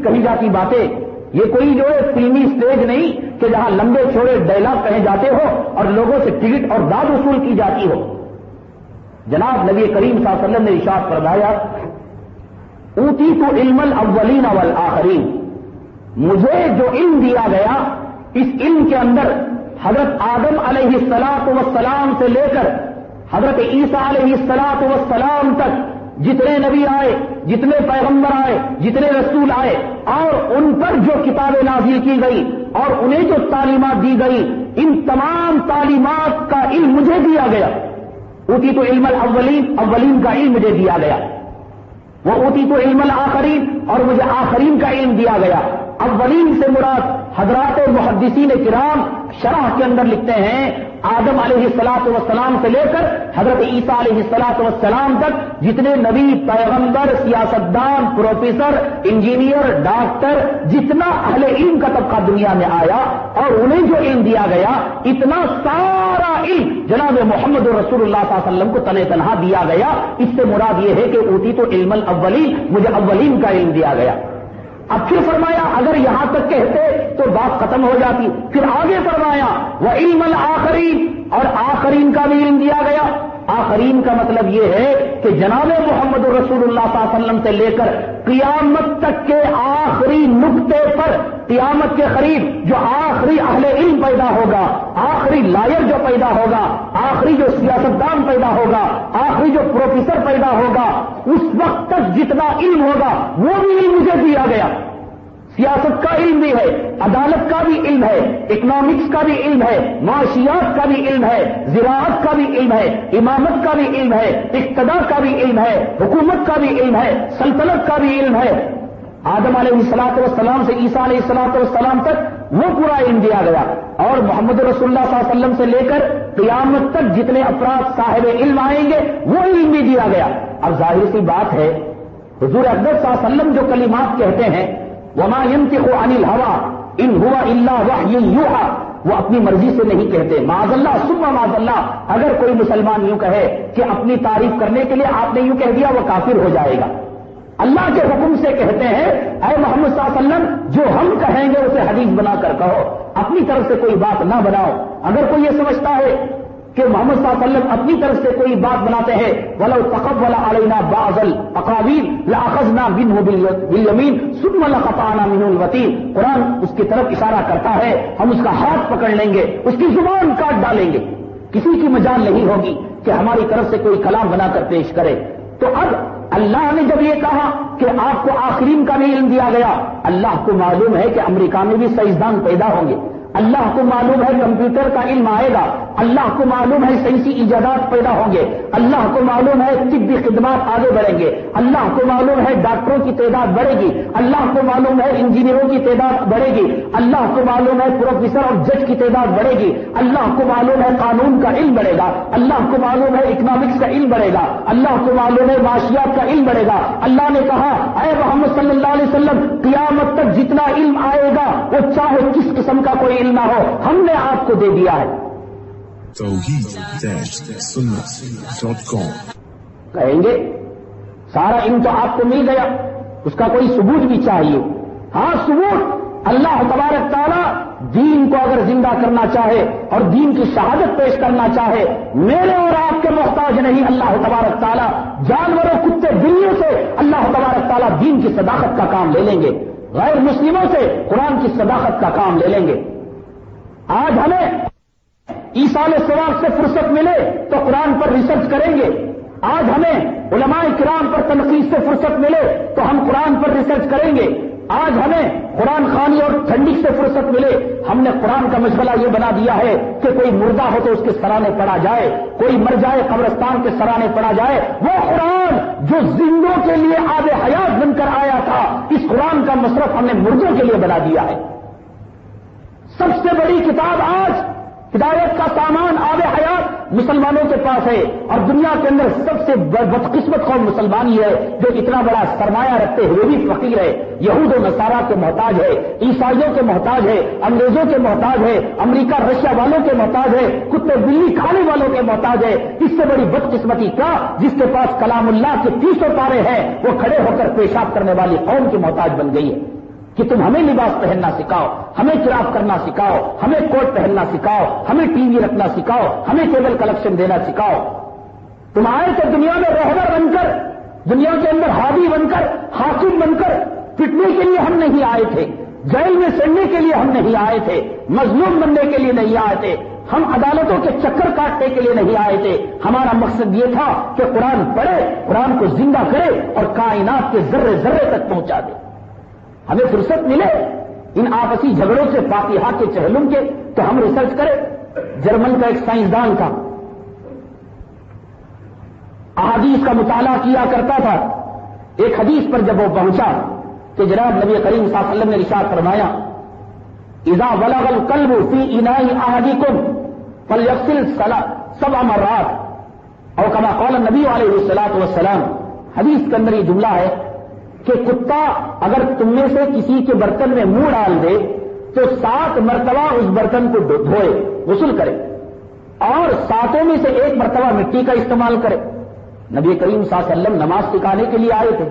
کہی جاتی باتیں، یہ کوئی جو ہے فلمی اسٹیج نہیں کہ جہاں لمبے چھوڑے ڈائلاگ کہے جاتے ہو اور لوگوں سے ٹکٹ اور داد وصول کی جاتی ہو۔ جناب نبی کریم صلی اللہ علیہ وسلم نے ارشاد فرمایا، اوتیت علم الاولین والآخرین، مجھے جو علم دیا گیا اس علم کے اندر حضرت آدم علیہ السلام سے لے کر حضرت عیسیٰ علیہ السلام تک جتنے نبی آئے، جتنے پیغمبر آئے، جتنے رسول آئے، اور ان پر جو کتابیں نازل کی گئی اور انہیں جو تعلیمات دی گئی، ان تمام تعلیمات کا علم مجھے دیا گیا۔ اوتیت علم الاولین، اولین کا علم مجھے دیا گیا، وہ اوتیت علم الآخرین، اور مجھے آخرین کا علم دیا گیا۔ اولین سے مراد حضرات محدثین کرام شرح کے اندر لکھتے ہیں آدم علیہ السلام سے لے کر حضرت عیسیٰ علیہ السلام تک جتنے نبی، پیغمبر، سیاستدان، پروفیسر، انجینئر، ڈاکٹر، جتنا اہل علم کا طبقہ دنیا میں آیا اور انہیں جو علم دیا گیا، اتنا سارا علم جناب محمد رسول اللہ صلی اللہ علیہ وسلم کو تنہ تنہا دیا گیا۔ اس سے مراد یہ ہے کہ اوتیت علم الاولین، مجھے اولین کا علم دیا گیا۔ اب پھر فرمایا اگر یہاں تک کہتے تو بات ختم ہو جاتی، پھر آگے فرمایا وعلم الآخرین، اور آخرین کا بھی علم دیا گیا۔ آخرین کا مطلب یہ ہے کہ جناب محمد رسول اللہ صلی اللہ علیہ وسلم سے لے کر قیامت تک کے آخری نقطے پر، قیامت کے قریب جو آخری اہل علم پیدا ہوگا، آخری لائر جو پیدا ہوگا، آخری جو سیاستدان پیدا ہوگا، آخری جو پروفیسر پیدا ہوگا، اس وقت تک جتنا علم ہوگا وہ بھی علم مجھے دیا گیا۔ سیاست کا علم بھی ہے، عدالت کا بھی علم ہے، اکنامکس کا بھی علم ہے، معاشیات کا بھی علم ہے، زراعت کا بھی علم ہے، امامت کا بھی علم ہے، اقتدار کا بھی علم ہے، حکومت کا بھی علم ہے، سلطنت کا بھی علم ہے۔ آدم علیہ السلام سے عیسیٰ علیہ السلام تک وہ پورا علم دیا گیا، اور محمد رسول اللہ صلی اللہ علیہ وسلم سے لے کر قیامت تک جتنے افراد صاحب علم آئیں گے وہ علم بھی دیا گیا۔ اب ظاہر سی بات ہے حضور اکرم صلی اللہ علیہ وسلم جو کلمات کہتے ہیں وما ينطق عن الهوى ان هو الا وحی یوحى، وہ اپنی مرضی سے نہیں کہتے، معاذ اللہ ثم معاذ اللہ۔ اگر کوئی مسلمان یوں کہے کہ اپنی تعریف کرنے کے لیے آپ نے یوں کہہ دیا وہ کافر ہو جائے گا، اللہ کے حکم سے کہتے ہیں اے محمد صلی اللہ علیہ وسلم جو ہم کہیں گے اسے حدیث بنا کر کہو، اپنی طرف سے کوئی بات نہ بناؤ۔ اگر کوئی یہ سمجھتا ہے کہ محمد صلی اللہ علیہ وسلم اپنی طرف سے کوئی بات بناتے ہیں وَلَوْ تَقَوَّلَ عَلَيْنَا بَعْضَ الْأَقَاوِيلِ لَأَخَذْنَا مِنْهُ بِالْيَمِينِ ثُمَّ لَقَطَعْنَا مِنْهُ الْوَتِينَ، قرآن اس کی طرف اشارہ کرتا ہے ہم اس کا ہاتھ پکڑ لیں گے، اس کی زبان کاٹ ڈالیں گے، کسی کی مجال نہیں ہوگی کہ ہماری طرف سے کوئی کلام بنا کر پیش کرے۔ تو اب اللہ نے جب یہ کہا کہ آپ کو آخرین کا بھی علم دیا گیا، اللہ کو معلوم ہے کہ امریکہ میں بھی سائنسدان پیدا ہوں گے، اللہ کو معلوم ہے کمپیوٹر کا علم آئے گا، اللہ کو معلوم ہے سائنسی ایجادات پیدا ہوں گے، اللہ کو معلوم ہے طبی خدمات آگے بڑھیں گے، اللہ کو معلوم ہے ڈاکٹروں کی تعداد بڑھے گی، اللہ کو معلوم ہے انجینئروں کی تعداد بڑھے گی، اللہ کو معلوم ہے پروفیسر اور جج کی تعداد بڑھے گی، اللہ کو معلوم ہے قانون کا علم بڑھے گا، اللہ کو معلوم ہے اکنامکس کا علم بڑھے گا، اللہ کو معلوم ہے معاشیات کا علم بڑھے گا۔ اللہ نے کہا اے محمد صلی اللہ علیہ وسلم قیامت تک جتنا علم آئے گا وہ چاہے کس قسم کا کوئی علم نہ ہو ہم نے آپ کو دے دیا ہے۔ توحید-سنت.com کہیں گے سارا علم تو آپ کو مل گیا، اس کا کوئی ثبوت بھی چاہیے۔ ہاں ثبوت، اللہ تبارک تعالیٰ دین کو اگر زندہ کرنا چاہے اور دین کی شہادت پیش کرنا چاہے، میرے اور آپ کے محتاج نہیں، اللہ تبارک تعالیٰ جانوروں کتے بلیوں سے اللہ تبارک تعالیٰ دین کی صداقت کا کام لے لیں گے، غیر مسلموں سے قرآن کی صداقت کا کام لے لیں گے۔ آج ہمیں ایصال ثواب سے فرصت ملے تو قرآن پر ریسرچ کریں گے، آج ہمیں علماء کرام پر تنقید سے فرصت ملے تو ہم قرآن پر ریسرچ کریں گے، آج ہمیں قرآن خوانی اور ٹھنڈک سے فرصت ملے، ہم نے قرآن کا مشغلہ یہ بنا دیا ہے کہ کوئی مردہ ہو تو اس کے سرانے پڑا جائے، کوئی مر جائے قبرستان کے سرانے پڑا جائے، وہ قرآن جو زندوں کے لیے آب حیات بن کر آیا تھا، اس قرآن کا مصرف ہم نے مردوں کے لیے بنا دیا ہے۔ سب سے بڑی کتاب آج ہدایت کا سامان آب حیات مسلمانوں کے پاس ہے، اور دنیا کے اندر سب سے بدقسمت قوم مسلمانی ہے جو اتنا بڑا سرمایہ رکھتے ہوئے بھی فقیر ہے، یہود و نصارہ کے محتاج ہے، عیسائیوں کے محتاج ہے، انگریزوں کے محتاج ہے، امریکہ رشیا والوں کے محتاج ہے، کتے بلی کھانے والوں کے محتاج ہے۔ اس سے بڑی بدقسمتی کیا جس کے پاس کلام اللہ کے 300 پارے ہیں وہ کھڑے ہو کر پیشاب کرنے والی قوم کی محتاج بن گئی ہے کہ تم ہمیں لباس پہننا سکھاؤ، ہمیں چراغ کرنا سکھاؤ، ہمیں کوٹ پہننا سکھاؤ، ہمیں ٹی وی رکھنا سکھاؤ، ہمیں کیبل کلیکشن دینا سکھاؤ۔ تم آئے تو دنیا میں رہبر بن کر، دنیا کے اندر ہادی بن کر، حاکم بن کر، پٹنے کے لیے ہم نہیں آئے تھے، جیل میں سڑنے کے لیے ہم نہیں آئے تھے، مظلوم بننے کے لیے نہیں آئے تھے، ہم عدالتوں کے چکر کاٹنے کے لیے نہیں آئے تھے۔ ہمارا مقصد یہ تھا کہ قرآن پڑھے، قرآن کو زندہ کرے اور کائنات کے ذرے ذرے تک پہنچا دے۔ ہمیں فرصت ملے ان آپسی جھگڑوں سے فاتحہ کے چہلم کے تو ہم ریسرچ کریں۔ جرمن کا ایک سائنسدان تھا، احادیث کا مطالعہ کیا کرتا تھا۔ ایک حدیث پر جب وہ پہنچا کہ جناب نبی کریم صلی اللہ علیہ وسلم نے ارشاد فرمایا اذا بلغ القلب فی اناء احدکم فلیغسل 7 مرات اور کما قال النبی علیہ الصلوۃ والسلام۔ حدیث کے اندر یہ جملہ ہے کہ کتا اگر تم میں سے کسی کے برتن میں منہ ڈال دے تو 7 مرتبہ اس برتن کو دھوئے، غسل کرے، اور 7 میں سے 1 مرتبہ مٹی کا استعمال کرے۔ نبی کریم صلی اللہ علیہ وسلم نماز سکھانے کے لیے آئے تھے،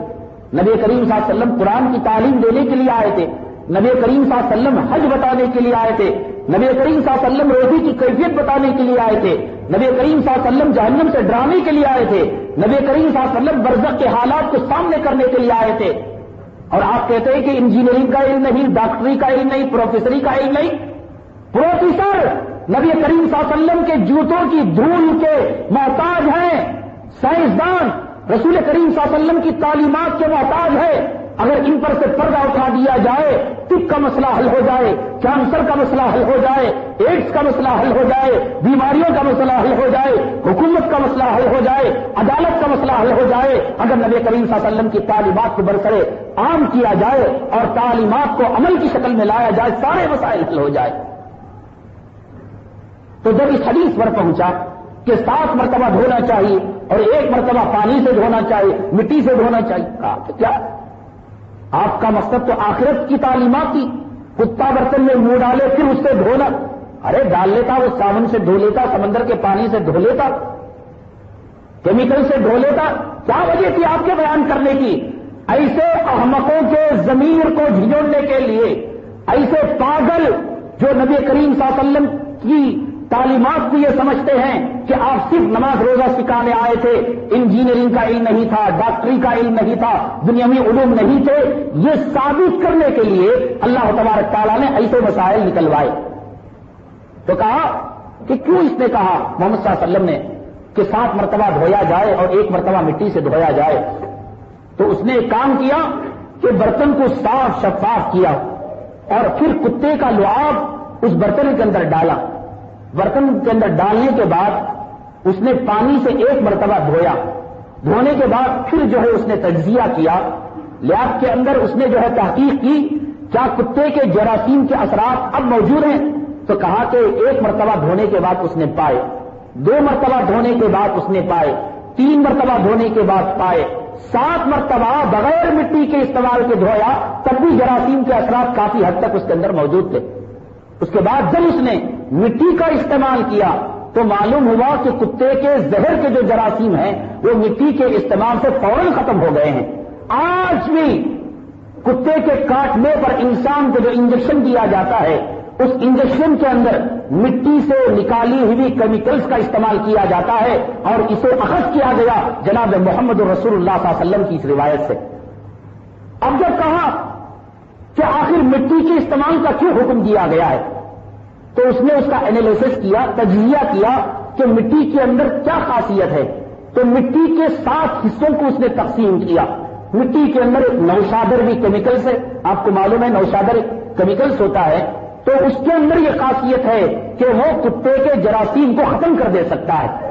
نبی کریم صلی اللہ علیہ وسلم قرآن کی تعلیم دینے کے لیے آئے تھے، نبی کریم صلی اللہ علیہ وسلم حج بتانے کے لیے آئے تھے، نبی کریم صلی اللہ علیہ وسلم روزی کی کیفیت بتانے کے لیے آئے تھے، نبی کریم صلی اللہ علیہ وسلم جہنم سے ڈرانے کے لیے آئے تھے، نبی کریم صلی اللہ علیہ وسلم برزخ کے حالات کو سامنے کرنے کے لیے آئے تھے، اور آپ کہتے ہیں کہ انجینئرنگ کا علم نہیں، ڈاکٹری کا علم نہیں، پروفیسری کا علم نہیں۔ پروفیسر نبی کریم صلی اللہ علیہ وسلم کے جوتوں کی دھول کے محتاج ہیں، سائنسدان رسول کریم صلی اللہ علیہ وسلم کی تعلیمات کے محتاج ہے۔ اگر ان پر سے پردہ اٹھا دیا جائے، طب کا مسئلہ حل ہو جائے، کینسر کا مسئلہ حل ہو جائے، ایڈس کا مسئلہ حل ہو جائے، بیماریوں کا مسئلہ حل ہو جائے، حکومت کا مسئلہ حل ہو جائے، عدالت کا مسئلہ حل ہو جائے، اگر نبی کریم صلی اللہ علیہ وسلم کی تعلیمات کو برسرے عام کیا جائے اور تعلیمات کو عمل کی شکل میں لایا جائے، سارے مسائل حل ہو جائے۔ تو جب اس حدیث پر پہنچا کہ 7 مرتبہ دھونا چاہیے اور 1 مرتبہ پانی سے دھونا چاہیے، مٹی سے دھونا چاہیے، کہا کہ کیا آپ کا مقصد تو آخرت کی تعلیمات تھی؟ کتا برتن میں منہ ڈالے پھر اس سے دھونا، ارے ڈال لیتا وہ صابن سے دھو لیتا، سمندر کے پانی سے دھو لیتا، کیمیکل سے دھو لیتا، کیا وجہ تھی آپ کے بیان کرنے کی؟ ایسے احمقوں کے ضمیر کو جھنجھوڑنے کے لیے، ایسے پاگل جو نبی کریم صلی اللہ علیہ وسلم کی تعلیمات کو یہ سمجھتے ہیں کہ آپ صرف نماز روزہ سکھانے آئے تھے، انجینئرنگ کا علم نہیں تھا، ڈاکٹری کا علم نہیں تھا، دنیاوی علوم نہیں تھے، یہ ثابت کرنے کے لیے اللہ تبارک تعالیٰ نے ایسے مسائل نکلوائے۔ تو کہا کہ کیوں اس نے کہا محمد صلی اللہ علیہ وسلم نے کہ 7 مرتبہ دھویا جائے اور 1 مرتبہ مٹی سے دھویا جائے؟ تو اس نے ایک کام کیا کہ برتن کو صاف شفاف کیا اور پھر کتے کا لعاب اس برتن کے اندر ڈالا۔ برتن کے اندر ڈالنے کے بعد اس نے پانی سے 1 مرتبہ دھویا، دھونے کے بعد پھر جو ہے اس نے تجزیہ کیا، لیاب کے اندر اس نے جو ہے تحقیق کی کیا کتے کے جراثیم کے اثرات اب موجود ہیں؟ تو کہا کہ 1 مرتبہ دھونے کے بعد اس نے پائے، 2 مرتبہ دھونے کے بعد اس نے پائے، 3 مرتبہ دھونے کے بعد پائے، 7 مرتبہ بغیر مٹی کے استعمال کے دھویا تب بھی جراثیم کے اثرات کافی حد تک اس کے اندر موجود تھے۔ اس کے بعد جب اس نے مٹی کا استعمال کیا تو معلوم ہوا کہ کتے کے زہر کے جو جراثیم ہیں وہ مٹی کے استعمال سے فوراً ختم ہو گئے ہیں۔ آج بھی کتے کے کاٹنے پر انسان کو جو انجیکشن دیا جاتا ہے اس انجیکشن کے اندر مٹی سے نکالی ہوئی کیمیکلز کا استعمال کیا جاتا ہے اور اسے اخذ کیا گیا جناب محمد رسول اللہ صلی اللہ علیہ وسلم کی اس روایت سے۔ اب جب کہا کہ آخر مٹی کے استعمال کا کیوں حکم دیا گیا ہے تو اس نے اس کا انالیسس کیا، تجزیہ کیا کہ مٹی کے اندر کیا خاصیت ہے۔ تو مٹی کے 7 حصوں کو اس نے تقسیم کیا۔ مٹی کے اندر ایک نوشادر بھی کیمیکلز ہے، آپ کو معلوم ہے نوشادر ایک کیمیکلز ہوتا ہے، تو اس کے اندر یہ خاصیت ہے کہ وہ کتے کے جراثیم کو ختم کر دے سکتا ہے۔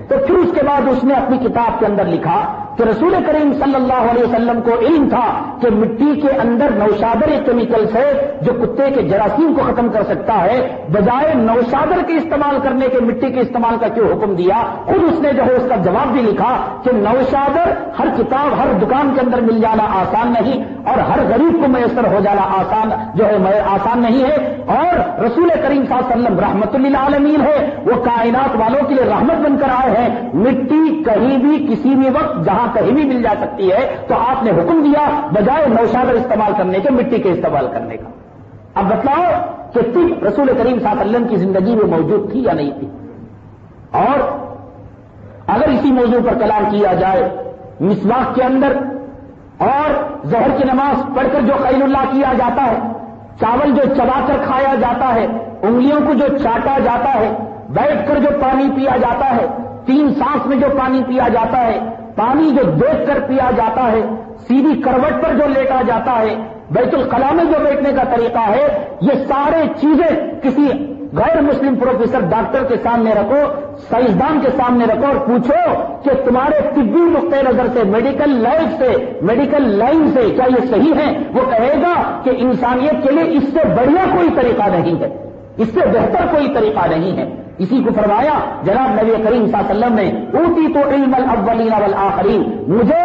تو پھر اس کے بعد اس نے اپنی کتاب کے اندر لکھا کہ رسول کریم صلی اللہ علیہ وسلم کو علم تھا کہ مٹی کے اندر نوشادر ایک کیمیکلز ہے جو کتے کے جراثیم کو ختم کر سکتا ہے، بجائے نوشادر کے استعمال کرنے کے مٹی کے استعمال کا کیوں حکم دیا؟ خود اس نے جو ہے اس کا جواب بھی لکھا کہ نوشادر ہر کتاب ہر دکان کے اندر مل جانا آسان نہیں اور ہر غریب کو میسر ہو جانا آسان نہیں ہے، اور رسول کریم صلی اللہ علیہ وسلم رحمت للعالمین ہے، وہ کائنات والوں کے لیے رحمت بن کر آئے ہیں۔ مٹی کہیں بھی کسی بھی وقت جہاں کہیں بھی مل جا سکتی ہے، تو آپ نے حکم دیا بجائے نوشادر استعمال کرنے کے مٹی کے استعمال کرنے کا۔ اب بتلاؤ کہ طب رسول کریم صلی اللہ علیہ وسلم کی زندگی میں موجود تھی یا نہیں تھی؟ اور اگر اسی موضوع پر کلام کیا جائے، مسواک کے اندر اور ظہر کی نماز پڑھ کر جو خیل اللہ کیا جاتا ہے، چاول جو چبا کر کھایا جاتا ہے، انگلیوں کو جو چاٹا جاتا ہے، بیٹھ کر جو پانی پیا جاتا ہے، 3 سانس میں جو پانی پیا جاتا ہے، پانی جو دیکھ کر پیا جاتا ہے، سیدھی کروٹ پر جو لیٹا جاتا ہے، بیت الخلاء میں جو بیٹھنے کا طریقہ ہے، یہ سارے چیزیں کسی غیر مسلم پروفیسر ڈاکٹر کے سامنے رکھو، سائنسدان کے سامنے رکھو اور پوچھو کہ تمہارے طبی نقطۂ نظر سے، میڈیکل لائف سے، میڈیکل لائن سے کیا یہ صحیح ہے؟ وہ کہے گا کہ انسانیت کے لیے اس سے بڑھیا کوئی طریقہ نہیں ہے، اس سے بہتر کوئی طریقہ نہیں ہے۔ اسی کو فرمایا جناب نبی کریم صلی اللہ علیہ وسلم نے، اوتی تو علم الاولین والآخرین، مجھے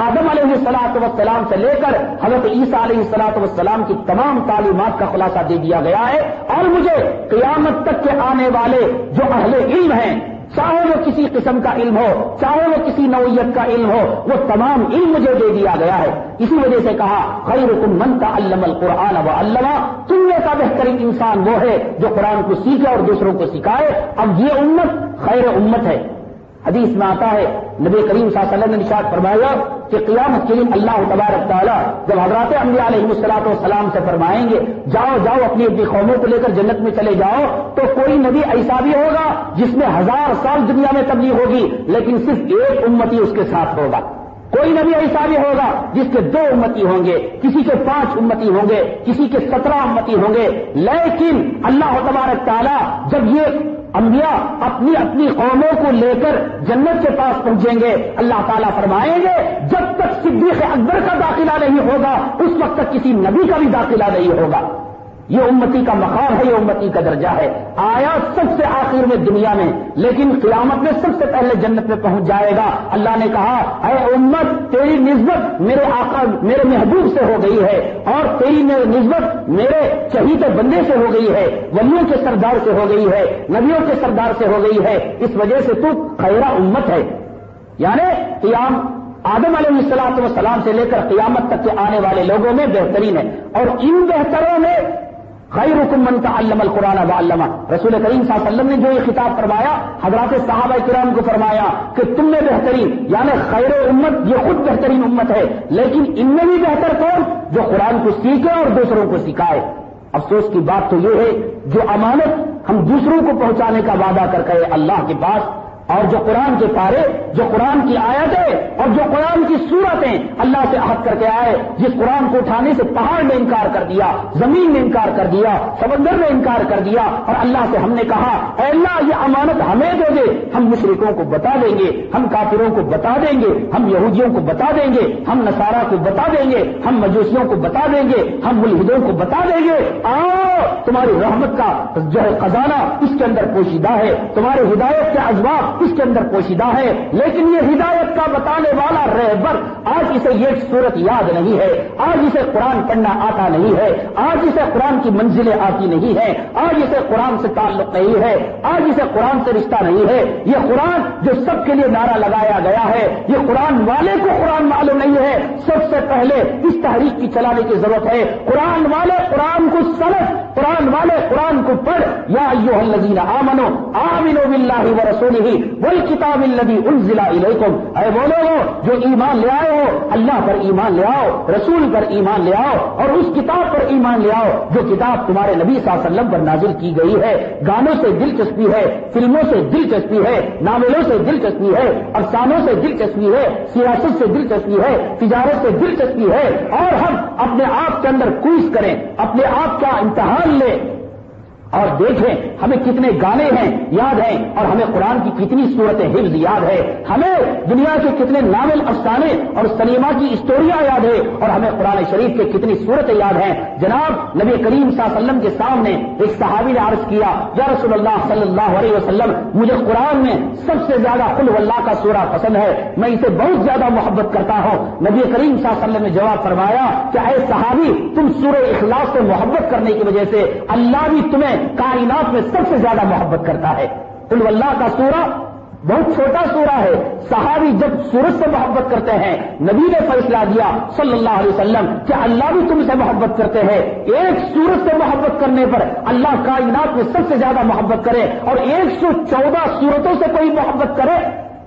آدم علیہ الصلوۃ والسلام سے لے کر حضرت عیسیٰ علیہ الصلوۃ والسلام کی تمام تعلیمات کا خلاصہ دے دیا گیا ہے، اور مجھے قیامت تک کے آنے والے جو اہل علم ہیں، چاہے وہ کسی قسم کا علم ہو، چاہے وہ کسی نوعیت کا علم ہو، وہ تمام علم مجھے دے دیا گیا ہے۔ اسی وجہ سے کہا خیرکم من تعلم القرآن وعلمہ، تم میں کا بہترین انسان وہ ہے جو قرآن کو سیکھے اور دوسروں کو سکھائے۔ اب یہ امت خیر امت ہے۔ حدیث میں آتا ہے نبی کریم صلی اللہ علیہ وسلم نے ارشاد فرمایا کہ قیامت کے دن اللہ تبارک تعالیٰ جب حضرات انبیاء علیہ الصلوۃ والسلام سے فرمائیں گے جاؤ اپنی اپنی قوموں کو لے کر جنت میں چلے جاؤ، تو کوئی نبی ایسا بھی ہوگا جس میں 1000 سال دنیا میں تبلیغ ہوگی لیکن صرف ایک امتی اس کے ساتھ ہوگا۔ کوئی نبی ایسا بھی ہوگا جس کے 2 امتی ہوں گے، کسی کے 5 امتی ہوں گے، کسی کے 17 امتی ہوں گے، لیکن اللہ تبارک تعالیٰ جب یہ انبیاء اپنی اپنی قوموں کو لے کر جنت کے پاس پہنچیں گے، اللہ تعالیٰ فرمائیں گے جب تک صدیق اکبر کا داخلہ نہیں ہوگا اس وقت تک کسی نبی کا بھی داخلہ نہیں ہوگا۔ یہ امتی کا مقام ہے، یہ امتی کا درجہ ہے۔ آیا سب سے آخر میں دنیا میں، لیکن قیامت میں سب سے پہلے جنت میں پہنچ جائے گا۔ اللہ نے کہا اے امت، تیری نسبت میرے آقا میرے محبوب سے ہو گئی ہے اور تیری نسبت میرے شہید بندے سے ہو گئی ہے، ولیوں کے سردار سے ہو گئی ہے، نبیوں کے سردار سے ہو گئی ہے، اس وجہ سے تو خیرہ امت ہے۔ یعنی قیام آدم علیہ السلام سے لے کر قیامت تک کے آنے والے لوگوں میں بہترین ہے، اور ان بہتروں میں خیرکم من تعلم القرآن وعلمہ، رسول کریم صلی اللہ علیہ وسلم نے جو یہ خطاب فرمایا حضرات صحابہ کرام کو فرمایا کہ تم میں بہترین، یعنی خیر امت یہ خود بہترین امت ہے، لیکن ان میں بھی بہتر کون؟ جو قرآن کو سیکھے اور دوسروں کو سکھائے۔ افسوس کی بات تو یہ ہے جو امانت ہم دوسروں کو پہنچانے کا وعدہ کر کے اللہ کے پاس، اور جو قرآن کے پارے، جو قرآن کی آیتیں اور جو قرآن کی سورتیں اللہ سے عہد کر کے آئے، جس قرآن کو اٹھانے سے پہاڑ نے انکار کر دیا، زمین نے انکار کر دیا، سمندر نے انکار کر دیا، اور اللہ سے ہم نے کہا اے اللہ یہ امانت ہمیں دے دے، ہم مشرکوں کو بتا دیں گے، ہم کافروں کو بتا دیں گے، ہم یہودیوں کو بتا دیں گے، ہم نصارہ کو بتا دیں گے، ہم مجوسیوں کو بتا دیں گے، ہم ملحدوں کو بتا دیں گے، آؤ تمہاری رحمت کا جو ہے خزانہ اس کے اندر پوشیدہ ہے، تمہارے ہدایت کے اسباب اس کے اندر پوشیدہ ہے، لیکن یہ ہدایت کا بتانے والا رہبر آج اسے یہ صورت یاد نہیں ہے، آج اسے قرآن پڑھنا آتا نہیں ہے، آج اسے قرآن کی منزلیں آتی نہیں ہیں، آج اسے قرآن سے تعلق نہیں ہے، آج اسے قرآن سے رشتہ نہیں ہے۔ یہ قرآن جو سب کے لیے نعرہ لگایا گیا ہے، یہ قرآن والے کو قرآن معلوم نہیں ہے۔ سب سے پہلے اس تحریک کی چلانے کی ضرورت ہے، قرآن والے قرآن کو سمجھ، قرآن والے قرآن کو پڑھ۔ یا ایھا الذین آمنوا آمنوا باللہ ورسولہ والکتاب الذی انزل الیکم، اے وہ لوگوں جو ایمان لے آئے ہو اللہ پر ایمان لے آؤ، رسول پر ایمان لے آؤ، اور اس کتاب پر ایمان لے آؤ جو کتاب تمہارے نبی صلی اللہ علیہ وسلم پر نازل کی گئی ہے۔ گانوں سے دلچسپی ہے، فلموں سے دلچسپی ہے، ناولوں سے دلچسپی ہے، افسانوں سے دلچسپی ہے، سیاست سے دلچسپی ہے، تجارت سے دلچسپی ہے، اور ہم اپنے آپ کے اندر کوئز کریں، اپنے آپ کا امتحان لیں اور دیکھیں ہمیں کتنے گانے ہیں یاد ہیں، اور ہمیں قرآن کی کتنی صورتیں حفظ یاد ہے، ہمیں دنیا کے کتنے ناول افسانے اور سنیما کی اسٹوریاں یاد ہے، اور ہمیں قرآن شریف کے کتنی صورتیں یاد ہیں۔ جناب نبی کریم صلی اللہ علیہ وسلم کے سامنے ایک صحابی نے عرض کیا یا رسول اللہ صلی اللہ علیہ وسلم مجھے قرآن میں سب سے زیادہ قل واللہ کا سورہ پسند ہے، میں اسے بہت زیادہ محبت کرتا ہوں۔ نبی کریم صلی اللہ علیہ وسلم نے جواب فرمایا کہ اے صحابی تم سورہ اخلاص سے محبت کرنے کی وجہ سے اللہ بھی تمہیں کائنات میں سب سے زیادہ محبت کرتا ہے۔ قل واللہ کا سورہ بہت چھوٹا سورہ ہے، صحابی جب سورج سے محبت کرتے ہیں نبی نے فیصلہ دیا صلی اللہ علیہ وسلم کہ اللہ بھی تم سے محبت کرتے ہیں، ایک سورج سے محبت کرنے پر اللہ کائنات میں سب سے زیادہ محبت کرے، اور 114 سورتوں سے کوئی محبت کرے،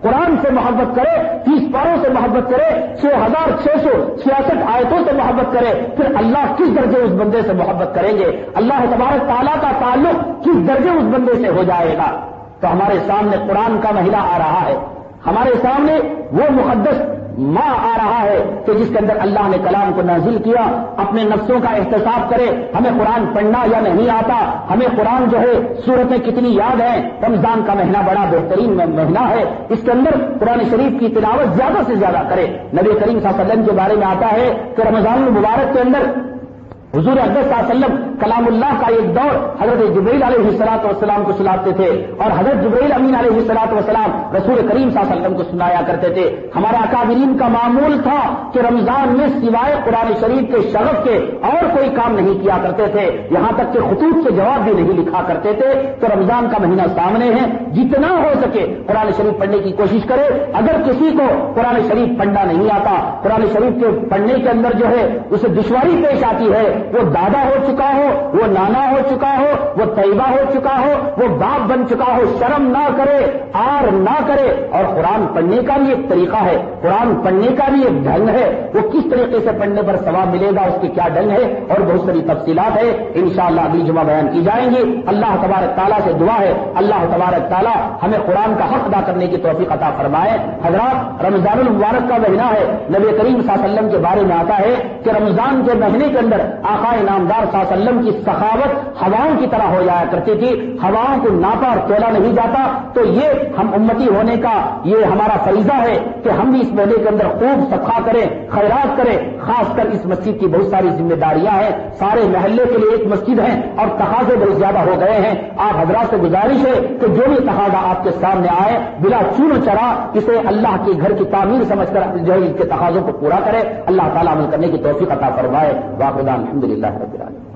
قرآن سے محبت کرے، 30 پاروں سے محبت کرے، 6666 آیتوں سے محبت کرے، پھر اللہ کس درجے اس بندے سے محبت کریں گے، اللہ تبارک تعالیٰ کا تعلق کس درجے اس بندے سے ہو جائے گا۔ تو ہمارے سامنے قرآن کا مہینہ آ رہا ہے، ہمارے سامنے وہ مقدس ماہ آ رہا ہے کہ جس کے اندر اللہ نے کلام کو نازل کیا۔ اپنے نفسوں کا احتساب کرے، ہمیں قرآن پڑھنا یا نہیں آتا، ہمیں قرآن جو ہے سورتیں کتنی یاد ہیں۔ رمضان کا مہینہ بڑا بہترین مہینہ ہے، اس کے اندر قرآن شریف کی تلاوت زیادہ سے زیادہ کرے۔ نبی کریم صلی اللہ علیہ وسلم کے بارے میں آتا ہے کہ رمضان المبارک کے اندر حضور اقدس صلی اللہ علیہ وسلم کلام اللہ کا ایک دور حضرت جبرائیل علیہ الصلوۃ والسلام کو سناتے تھے، اور حضرت جبرائیل امین علیہ الصلوۃ والسلام رسول کریم صلی اللہ علیہ وسلم کو سنایا کرتے تھے۔ ہمارے اکابرین کا معمول تھا کہ رمضان میں سوائے قرآن شریف کے شغف کے اور کوئی کام نہیں کیا کرتے تھے، یہاں تک کہ خطوط کے جواب بھی نہیں لکھا کرتے تھے۔ تو رمضان کا مہینہ سامنے ہے، جتنا ہو سکے قرآن شریف پڑھنے کی کوشش کرے۔ اگر کسی کو قرآن شریف پڑھنا نہیں آتا، قرآن شریف کے پڑھنے کے اندر جو ہے اسے دشواری پیش آتی ہے، وہ دادا ہو چکا ہو، وہ نانا ہو چکا ہو، وہ طیبہ ہو چکا ہو، وہ باپ بن چکا ہو، شرم نہ کرے، آر نہ کرے۔ اور قرآن پڑھنے کا بھی ایک طریقہ ہے، قرآن پڑھنے کا بھی ایک ڈھنگ ہے، وہ کس طریقے سے پڑھنے پر ثواب ملے گا، اس کے کیا ڈھنگ ہے، اور بہت ساری تفصیلات ہے، انشاءاللہ اگلی جمعہ بیان کی جائیں گی۔ اللہ تبارک تعالیٰ سے دعا ہے اللہ تبارک تعالیٰ ہمیں قرآن کا حق ادا کرنے کی توفیق عطا فرمائے۔ حضرات رمضان المبارک کا مہینہ ہے، نبی کریم صلی اللہ علیہ وسلم کے بارے میں آتا ہے کہ رمضان کے مہینے کے اندر آقا نامدار صلی اللہ علیہ وسلم کی سخاوت ہواؤں کی طرح ہو جایا کرتی تھی، ہواؤں کو ناپا اور تولا نہیں جاتا۔ تو یہ ہم امتی ہونے کا یہ ہمارا فریضہ ہے کہ ہم بھی اس مہینے کے اندر خوب سخا کریں، خیرات کریں۔ خاص کر اس مسجد کی بہت ساری ذمہ داریاں ہیں، سارے محلے کے لیے ایک مسجد ہے اور تقاضے بہت زیادہ ہو گئے ہیں۔ آپ حضرات سے گزارش ہے کہ جو بھی تقاضا آپ کے سامنے آئے بلا چون و چرا اسے اللہ کے گھر کی تعمیر سمجھ کر جو ہے اس کے تقاضوں کو پورا کرے۔ اللہ تعالیٰ عمل کرنے کی توفیق عطا فرمائے۔ واقعہ الحمدللہ رب العالمین۔